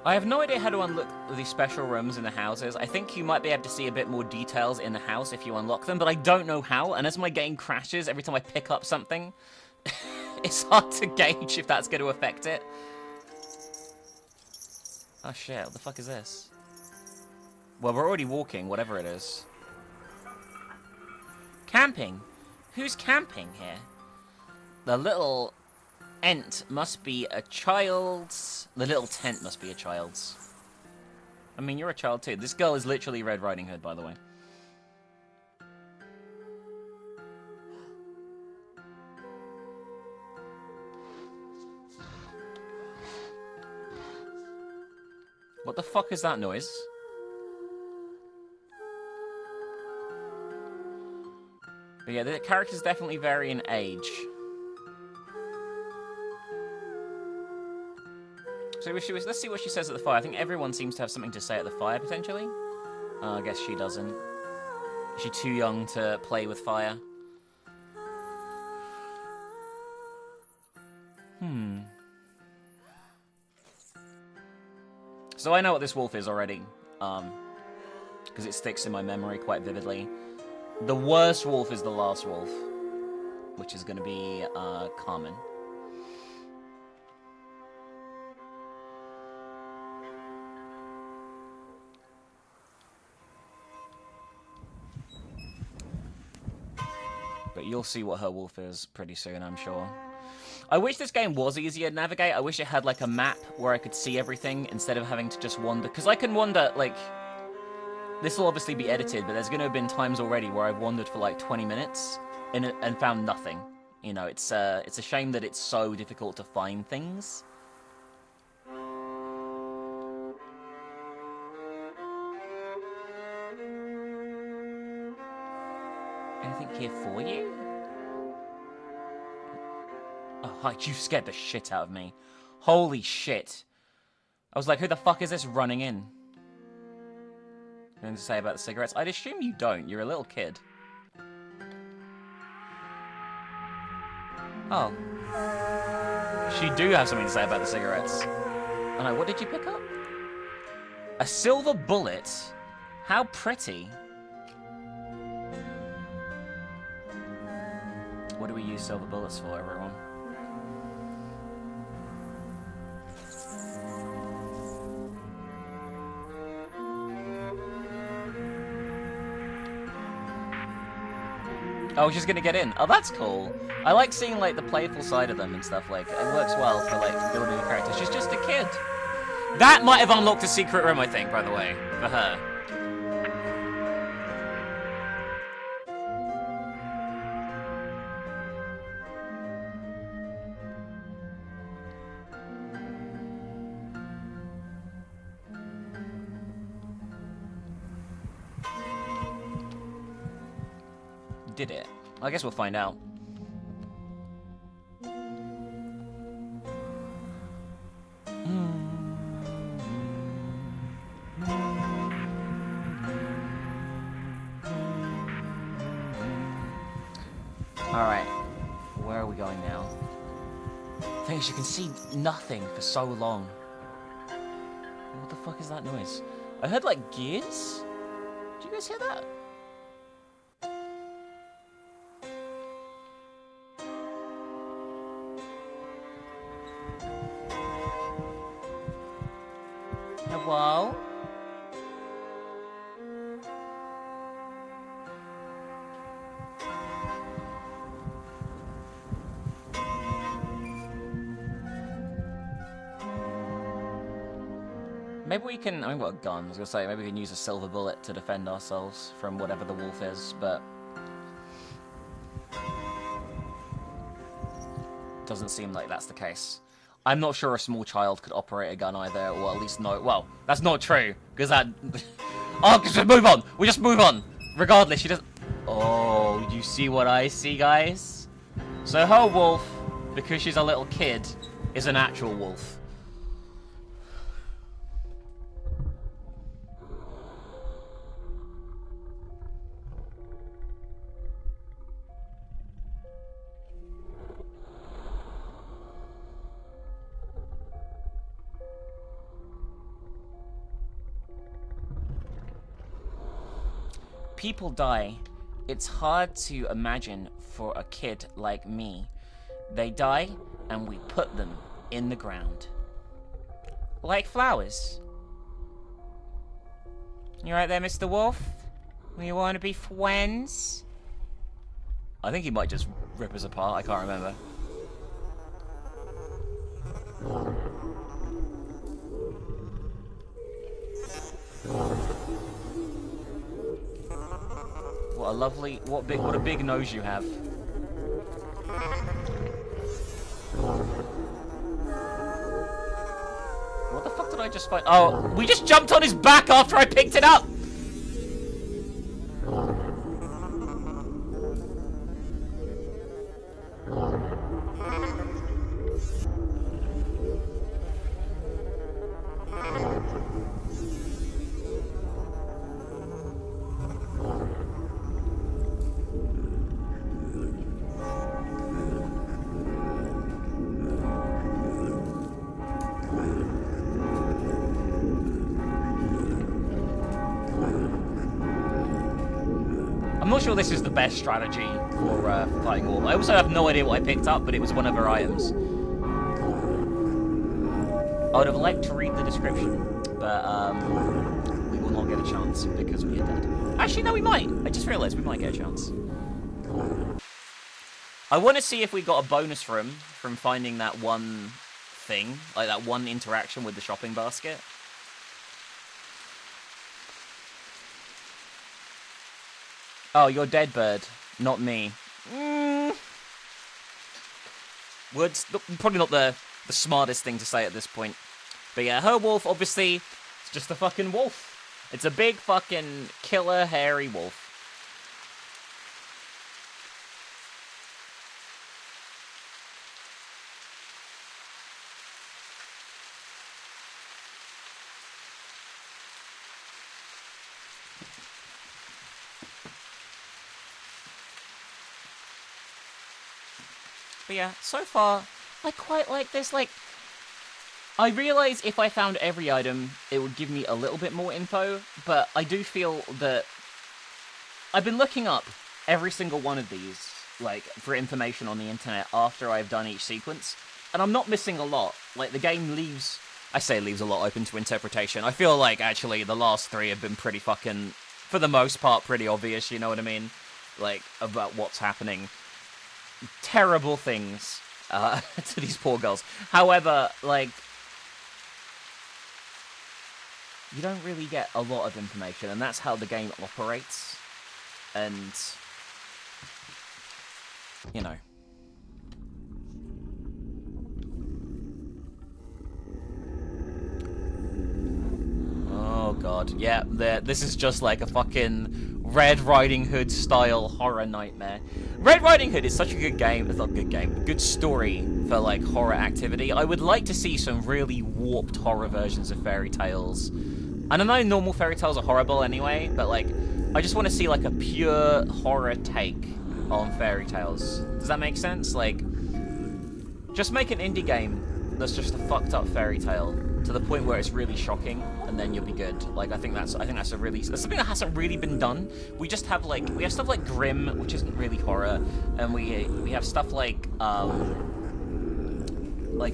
I have no idea how to unlock these special rooms in the houses. I think you might be able to see a bit more details in the house if you unlock them, but I don't know how, and as my game crashes every time I pick up something, it's hard to gauge if that's going to affect it. Oh shit, what the fuck is this? Well, we're already walking, whatever it is. Camping? Who's camping here? The little tent must be a child's. The little tent must be a child's. I mean, you're a child too. This girl is literally Red Riding Hood, by the way. What the fuck is that noise? But yeah, the characters definitely vary in age. So let's see what she says at the fire. I think everyone seems to have something to say at the fire, potentially. I guess she doesn't. Is she too young to play with fire? So I know what this wolf is already. Because it sticks in my memory quite vividly. The worst wolf is the last wolf. Which is going to be Carmen. But you'll see what her wolf is pretty soon, I'm sure. I wish this game was easier to navigate. I wish it had, like, a map where I could see everything instead of having to just wander. Because I can wander, like... This will obviously be edited, but there's going to have been times already where I've wandered for, like, 20 minutes and found nothing. You know, it's a shame that it's so difficult to find things. Anything here for you? Oh, hi, you scared the shit out of me. Holy shit. I was like, who the fuck is this running in? Anything to say about the cigarettes? I'd assume you don't. You're a little kid. Oh. She do have something to say about the cigarettes. Oh no, what did you pick up? A silver bullet? How pretty. do we use silver bullets for, everyone? Oh, she's gonna get in. Oh, that's cool. I like seeing, like, the playful side of them and stuff. Like, it works well for, like, building a character. She's just a kid. That might have unlocked a secret room, I think, by the way, for her. Did it? I guess we'll find out. Alright, where are we going now? The thing is, you can see nothing for so long. What the fuck is that noise? I heard, like, gears? Did you guys hear that? Hello? Maybe we can, I mean, we've got a gun, I was gonna say, maybe we can use a silver bullet to defend ourselves from whatever the wolf is, but doesn't seem like that's the case. I'm not sure a small child could operate a gun either, or at least know, well, that's not true, because that, oh, just move on, we just move on, regardless, she doesn't, oh, you see what I see, guys? So her wolf, because she's a little kid, is an actual wolf. People die. It's hard to imagine for a kid like me. They die, and we put them in the ground. Like flowers. You right there, Mr. Wolf? You want to be friends? I think he might just rip us apart. I can't remember. What a lovely, what a big nose you have. What the fuck did I just find? Oh, we just jumped on his back after I picked it up! I'm not sure this is the best strategy for fighting Wolf. I also have no idea what I picked up, but it was one of her items. I would have liked to read the description, but we will not get a chance because we are dead. Actually, no, we might. I just realised we might get a chance. I want to see if we got a bonus room from finding that one thing, like that one interaction with the shopping basket. Oh, you're dead, bird, not me. Words, probably not the smartest thing to say at this point. But yeah, her wolf, obviously, it's just a fucking wolf. It's a big fucking killer, hairy wolf. But yeah, so far, I quite like this. Like, I realise if I found every item, it would give me a little bit more info, but I do feel that I've been looking up every single one of these, like, for information on the internet after I've done each sequence, and I'm not missing a lot. Like, the game leaves a lot open to interpretation. I feel like, actually, the last 3 have been pretty fucking, for the most part, pretty obvious, you know what I mean? Like, about what's happening. Terrible things to these poor girls. However, like, you don't really get a lot of information, and that's how the game operates. And, you know. Oh god, yeah, this is just like a fucking Red Riding Hood style horror nightmare. Red Riding Hood is such a good game, it's not a good game, good story for like horror activity. I would like to see some really warped horror versions of fairy tales. I don't know, normal fairy tales are horrible anyway, but like, I just want to see like a pure horror take on fairy tales. Does that make sense? Like, just make an indie game that's just a fucked up fairy tale to the point where it's really shocking, and then you'll be good. Like, I think that's something that hasn't really been done. We just have like, we have stuff like Grimm, which isn't really horror, and we have stuff like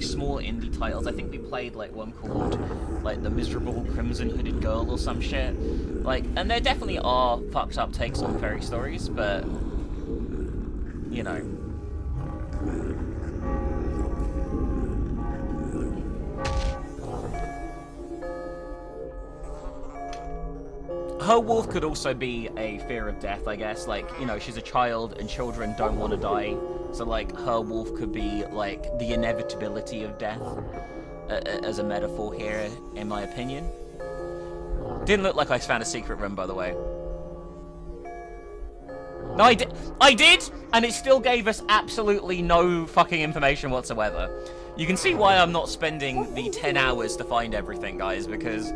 small indie titles. I think we played like one called like The Miserable Crimson Hooded Girl or some shit. Like, and there definitely are fucked up takes on fairy stories, but you know. Her wolf could also be a fear of death, I guess. Like, you know, she's a child and children don't want to die. So, like, her wolf could be, like, the inevitability of death as a metaphor here, in my opinion. Didn't look like I found a secret room, by the way. No, I did! And it still gave us absolutely no fucking information whatsoever. You can see why I'm not spending the 10 hours to find everything, guys, because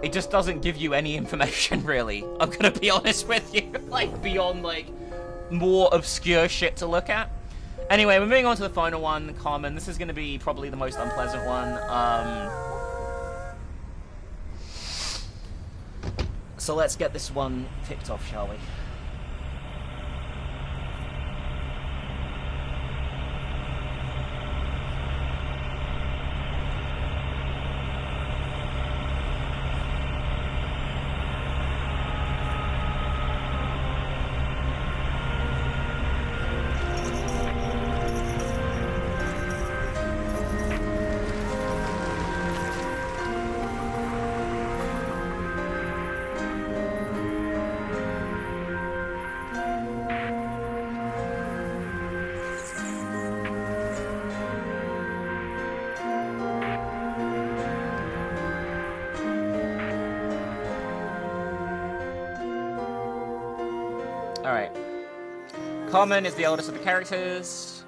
it just doesn't give you any information, really. I'm gonna be honest with you. Like, beyond, like, more obscure shit to look at. Anyway, we're moving on to the final one, Carmen. This is gonna be probably the most unpleasant one. So let's get this one ticked off, shall we? Alright. Carmen is the oldest of the characters.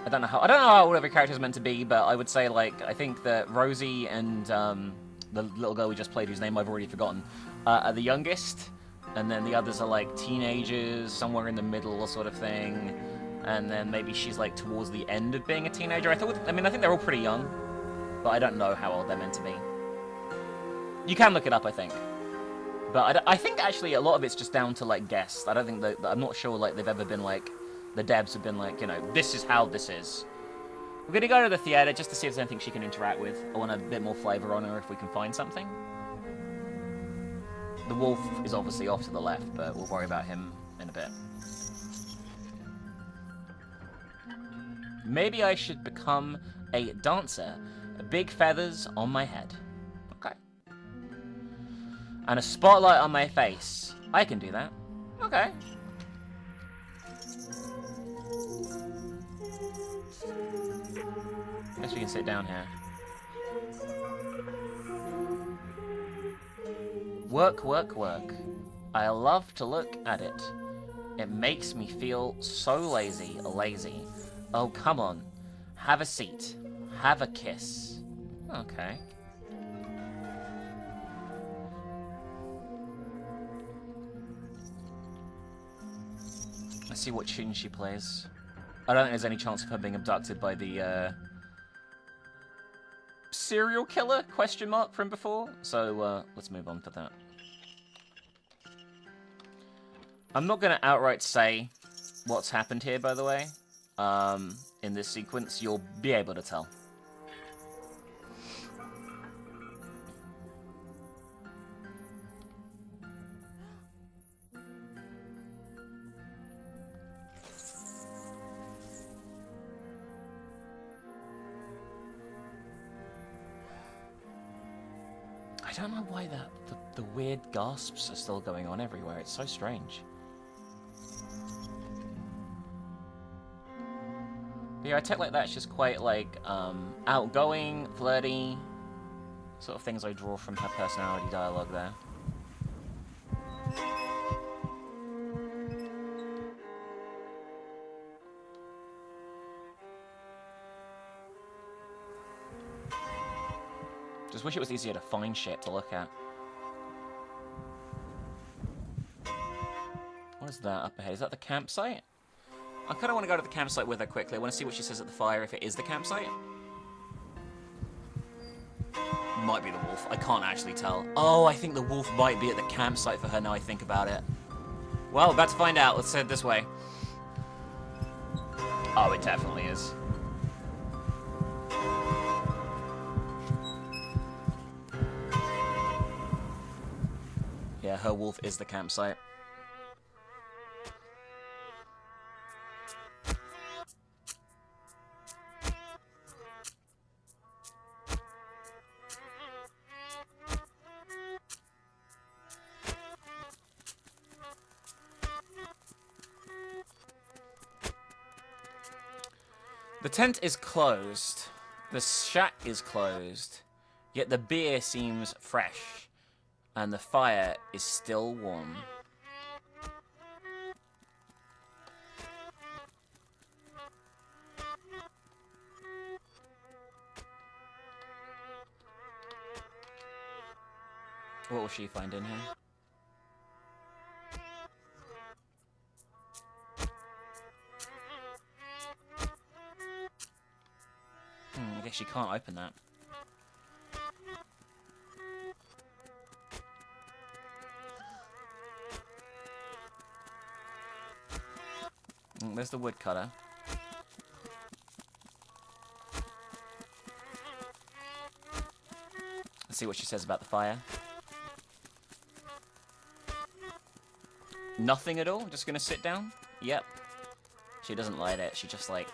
I don't know how old every character is meant to be, but I would say, like, I think that Rosie and the little girl we just played, whose name I've already forgotten, are the youngest, and then the others are like teenagers, somewhere in the middle sort of thing, and then maybe she's like towards the end of being a teenager. I think they're all pretty young, but I don't know how old they're meant to be. You can look it up, I think. But I think actually a lot of it's just down to like guess. I don't think that, I'm not sure like they've ever been like, the devs have been like, you know, this is how this is. We're gonna go to the theater just to see if there's anything she can interact with. I want a bit more flavor on her if we can find something. The wolf is obviously off to the left, but we'll worry about him in a bit. Maybe I should become a dancer. Big feathers on my head. Okay. And a spotlight on my face. I can do that. Okay. Guess we can sit down here. Work, work, work. I love to look at it. It makes me feel so lazy. Oh, come on. Have a seat. Have a kiss. Okay. Let's see what tune she plays. I don't think there's any chance of her being abducted by the, serial killer, question mark, from before. So, let's move on for that. I'm not going to outright say what's happened here, by the way. In this sequence, you'll be able to tell. I don't know why the weird gasps are still going on everywhere. It's so strange. But yeah, a tech like that's just quite, like, outgoing, flirty, sort of things I draw from her personality dialogue there. Just wish it was easier to find shit to look at. What is that up ahead? Is that the campsite? I kind of want to go to the campsite with her quickly. I want to see what she says at the fire, if it is the campsite. Might be the wolf. I can't actually tell. Oh, I think the wolf might be at the campsite for her now I think about it. Well, about to find out. Let's head this way. Oh, it definitely is. Yeah, her wolf is the campsite. The tent is closed. The shack is closed. Yet the beer seems fresh. And the fire is still warm. What will she find in here? I guess she can't open that. There's the woodcutter. Let's see what she says about the fire. Nothing at all? Just gonna sit down? Yep. She doesn't light it. She just, like,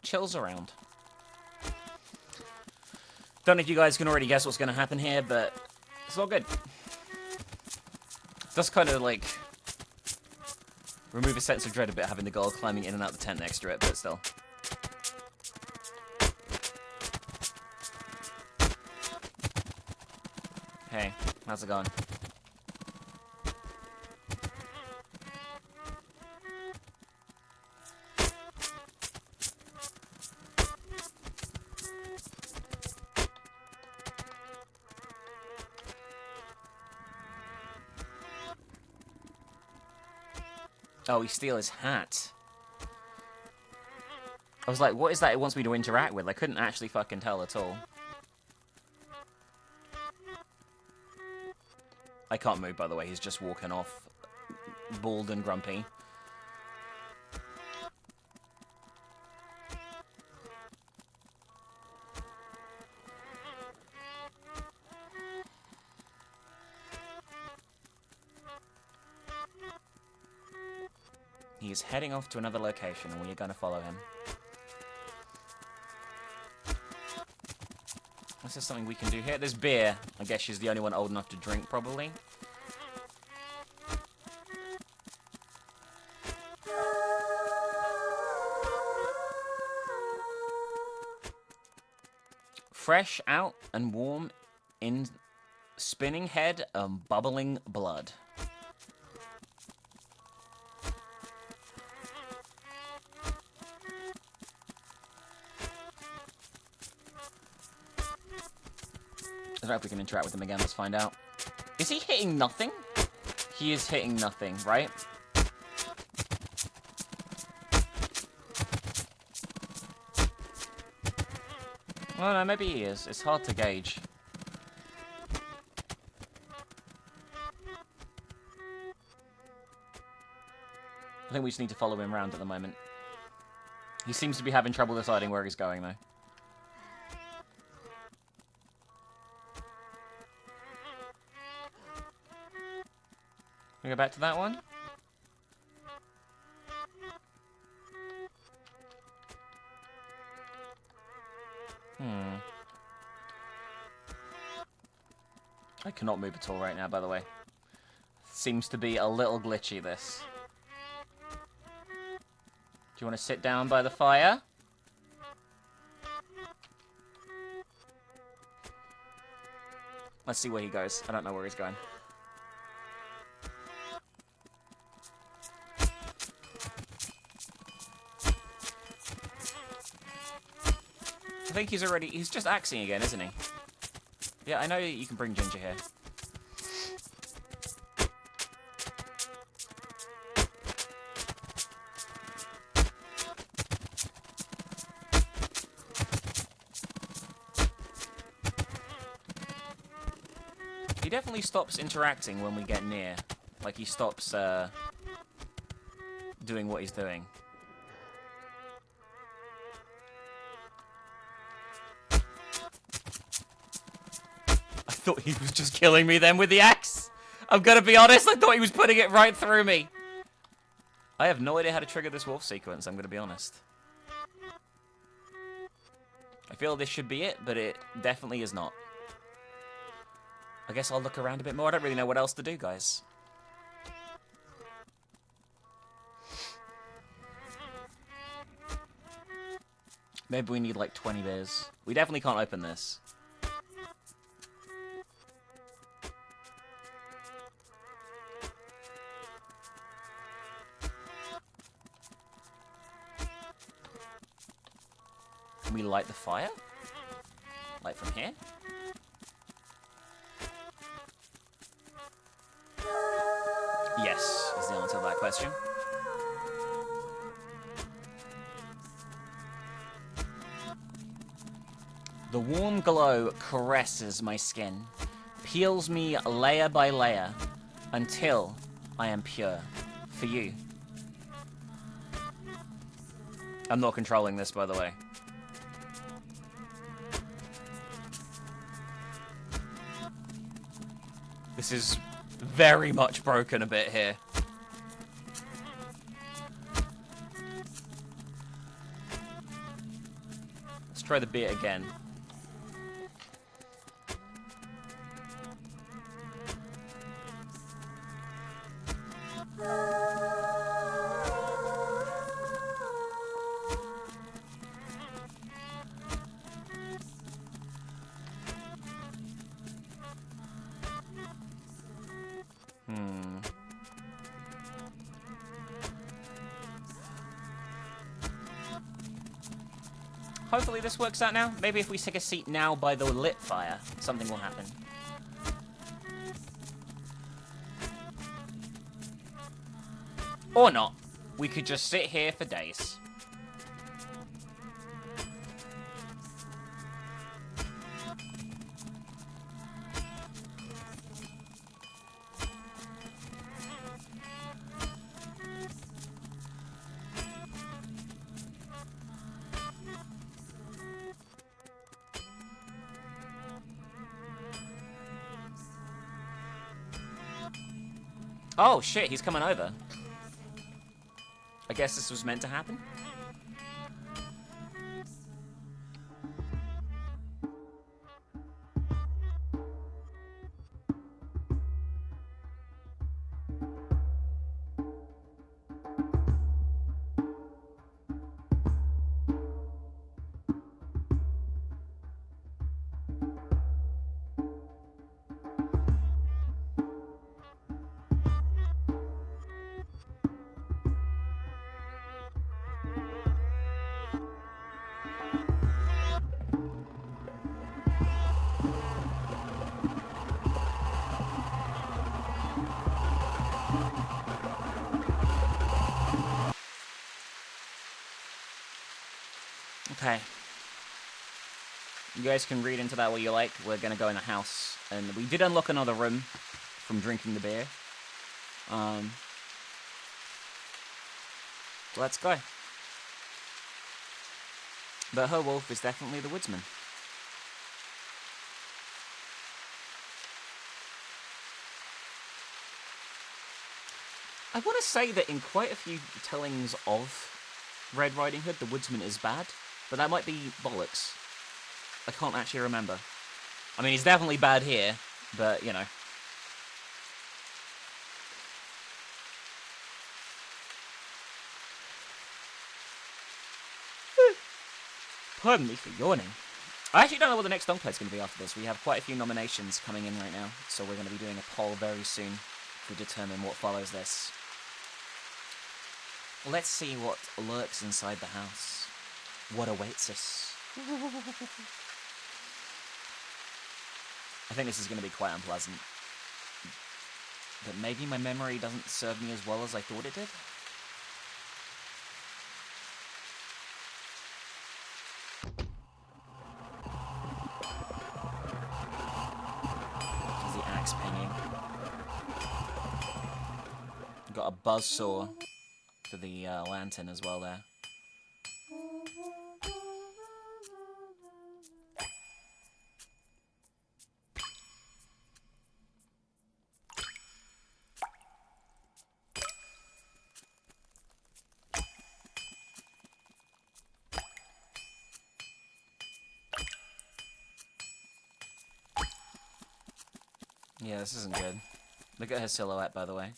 chills around. Don't know if you guys can already guess what's gonna happen here, but it's all good. It does kind of, like, remove a sense of dread a bit, having the girl climbing in and out the tent next to it, but still. Hey, how's it going? Oh, we steal his hat. I was like, what is that it wants me to interact with? I couldn't actually fucking tell at all. I can't move, by the way. He's just walking off, bald and grumpy. He is heading off to another location, and we are going to follow him. Is there something we can do here? There's beer. I guess she's the only one old enough to drink, probably. Fresh out and warm in spinning head and bubbling blood. I don't know if we can interact with him again. Let's find out. Is he hitting nothing? He is hitting nothing, right? Well, no, maybe he is. It's hard to gauge. I think we just need to follow him around at the moment. He seems to be having trouble deciding where he's going, though. Can we go back to that one? I cannot move at all right now, by the way. Seems to be a little glitchy, this. Do you want to sit down by the fire? Let's see where he goes. I don't know where he's going. I think he's just axing again, isn't he? Yeah, I know you can bring Ginger here. He definitely stops interacting when we get near. Like, he stops, doing what he's doing. I thought he was just killing me then with the axe. I'm gonna be honest, I thought he was putting it right through me. I have no idea how to trigger this wolf sequence, I'm gonna be honest. I feel this should be it, but it definitely is not. I guess I'll look around a bit more. I don't really know what else to do, guys. Maybe we need like 20 beers. We definitely can't open this. Can we light the fire? Like from here? Yes, is the answer to that question. The warm glow caresses my skin, peels me layer by layer, until I am pure. For you. I'm not controlling this, by the way. This is very much broken a bit here. Let's try the beat again. Hopefully this works out now. Maybe if we take a seat now by the lit fire, something will happen. Or not. We could just sit here for days. Oh shit, he's coming over. I guess this was meant to happen. Okay. You guys can read into that what you like. We're gonna go in the house. And we did unlock another room from drinking the beer. Let's go. But her wolf is definitely the woodsman. I want to say that in quite a few tellings of Red Riding Hood, the woodsman is bad, but that might be bollocks. I can't actually remember. I mean, he's definitely bad here, but, you know. Pardon me for yawning. I actually don't know what the next Longplay is going to be after this. We have quite a few nominations coming in right now, so we're going to be doing a poll very soon to determine what follows this. Let's see what lurks inside the house. What awaits us. I think this is going to be quite unpleasant. But maybe my memory doesn't serve me as well as I thought it did. There's the axe pinging. Got a buzzsaw for the lantern as well there. Yeah, this isn't good. Look at her silhouette, by the way.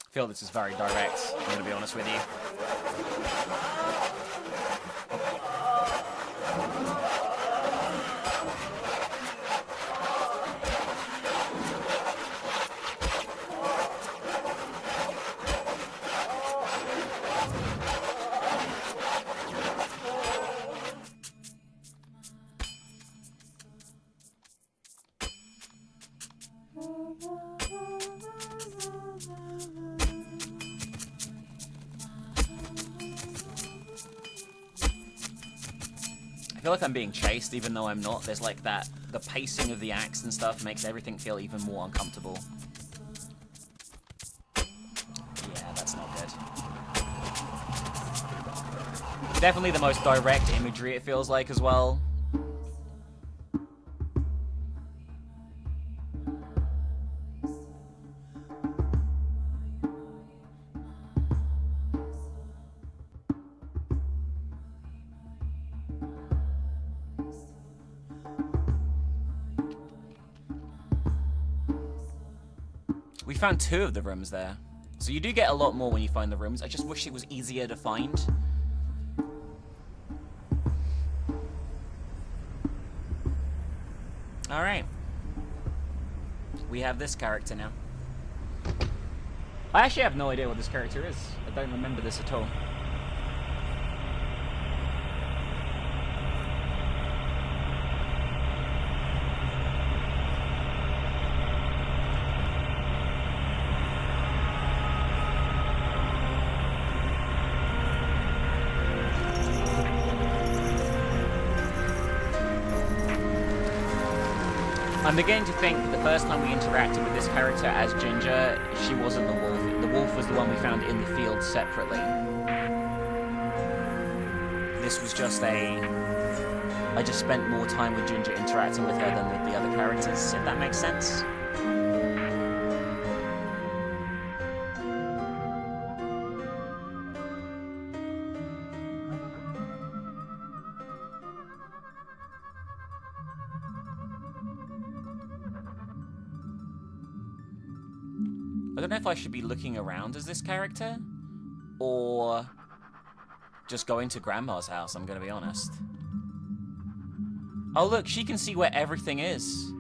I feel this is very direct, I'm going to be honest with you. I feel like I'm being chased, even though I'm not. There's like that, the pacing of the axe and stuff makes everything feel even more uncomfortable. Yeah, that's not good. Definitely the most direct imagery, it feels like, as well. We found 2 of the rooms there. So you do get a lot more when you find the rooms. I just wish it was easier to find. Alright. We have this character now. I actually have no idea what this character is. I don't remember this at all. I'm beginning to think that the first time we interacted with this character as Ginger, she wasn't the wolf. The wolf was the one we found in the field separately. This was just I just spent more time with Ginger interacting with her than with the other characters, if that makes sense. I don't know if I should be looking around as this character, or just going to Grandma's house, I'm gonna be honest. Oh look, she can see where everything is.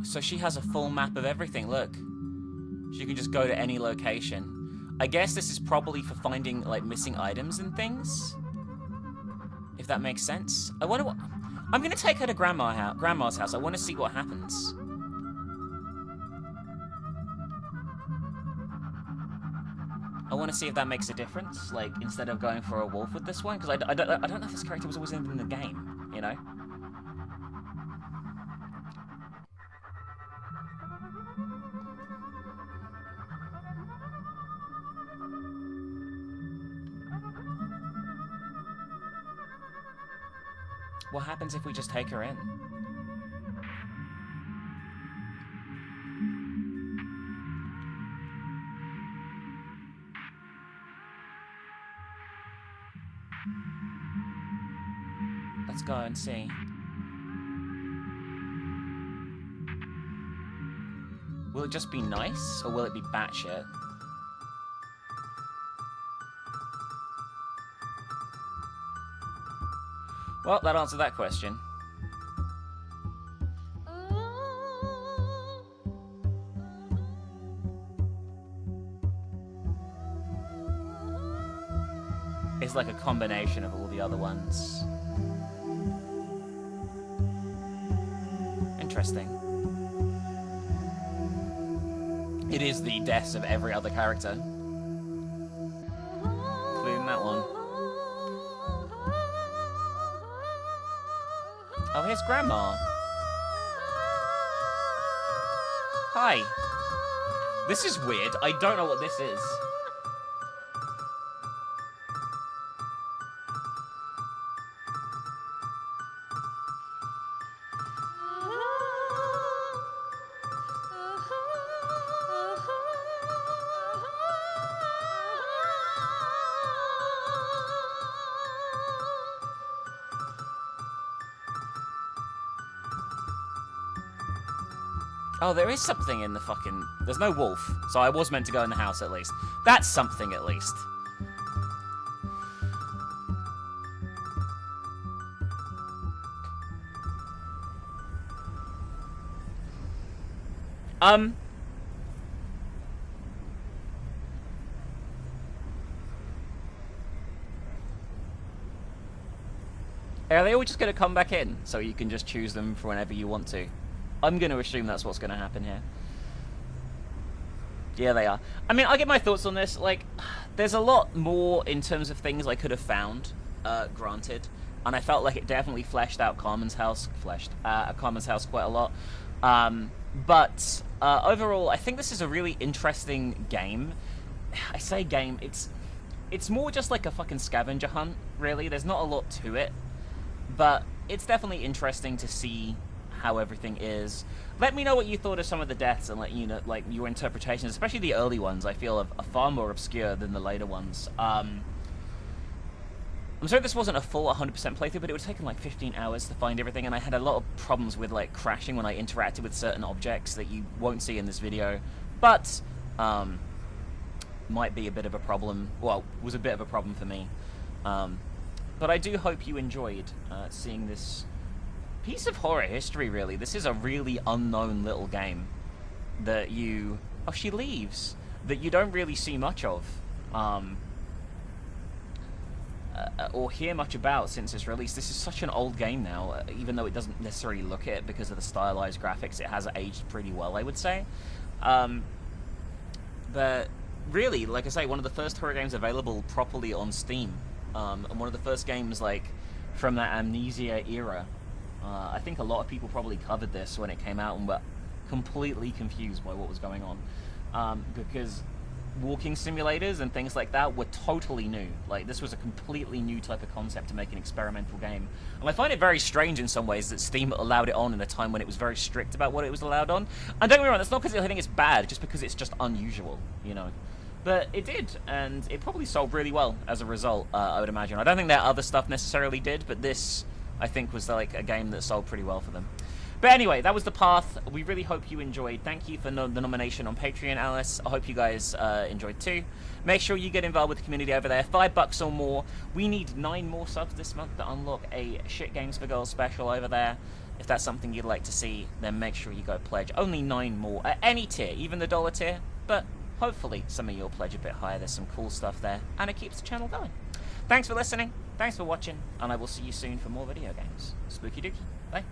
So she has a full map of everything, look. She can just go to any location. I guess this is probably for finding, like, missing items and things. If that makes sense. I wonder what... I'm gonna take her to Grandma's house. I want to see what happens. I want to see if that makes a difference, like, instead of going for a wolf with this one, because I don't know if this character was always in the game, you know? What happens if we just take her in? Let's go and see. Will it just be nice, or will it be batshit? Well, that answered that question. It's like a combination of all the other ones. Interesting. It is the deaths of every other character, including that one. Oh, here's Grandma. Hi. This is weird. I don't know what this is. Oh, there is something in the fucking... There's no wolf, so I was meant to go in the house at least. That's something at least. Are they all just going to come back in, so you can just choose them for whenever you want to? I'm going to assume that's what's going to happen here. Yeah, they are. I mean, I'll get my thoughts on this. Like, there's a lot more in terms of things I could have found, granted. And I felt like it definitely fleshed out Carmen's house. Carmen's house quite a lot. But overall, I think this is a really interesting game. I say game, it's more just like a fucking scavenger hunt, really. There's not a lot to it. But it's definitely interesting to see how everything is. Let me know what you thought of some of the deaths and, like, you know, like your interpretations, especially the early ones. I feel are far more obscure than the later ones. I'm sorry this wasn't a full 100% playthrough, but it would have taken like 15 hours to find everything, and I had a lot of problems with like crashing when I interacted with certain objects that you won't see in this video, but might be a bit of a problem. Well, was a bit of a problem for me. But I do hope you enjoyed seeing this piece of horror history, really. This is a really unknown little game that you... Oh, she leaves. That you don't really see much of. Or hear much about since its release. This is such an old game now, even though it doesn't necessarily look it because of the stylized graphics. It has aged pretty well, I would say. But really, like I say, one of the first horror games available properly on Steam. And one of the first games, like, from that Amnesia era. I think a lot of people probably covered this when it came out and were completely confused by what was going on. Because walking simulators and things like that were totally new. Like, this was a completely new type of concept to make an experimental game. And I find it very strange in some ways that Steam allowed it on in a time when it was very strict about what it was allowed on. And don't get me wrong, that's not because I think it's bad, just because it's just unusual, you know. But it did, and it probably sold really well as a result, I would imagine. I don't think that other stuff necessarily did, but this, I think, was like a game that sold pretty well for them. But anyway, that was The Path. We really hope you enjoyed. Thank you for the nomination on Patreon, Alice. I hope you guys enjoyed too. Make sure you get involved with the community over there. $5 or more. We need 9 more subs this month to unlock a Shit Games for Girls special over there. If that's something you'd like to see, then make sure you go pledge. Only 9 more at any tier, even the dollar tier, but hopefully some of you will pledge a bit higher. There's some cool stuff there, and it keeps the channel going. Thanks for listening, thanks for watching, and I will see you soon for more video games. Spooky dookie, bye.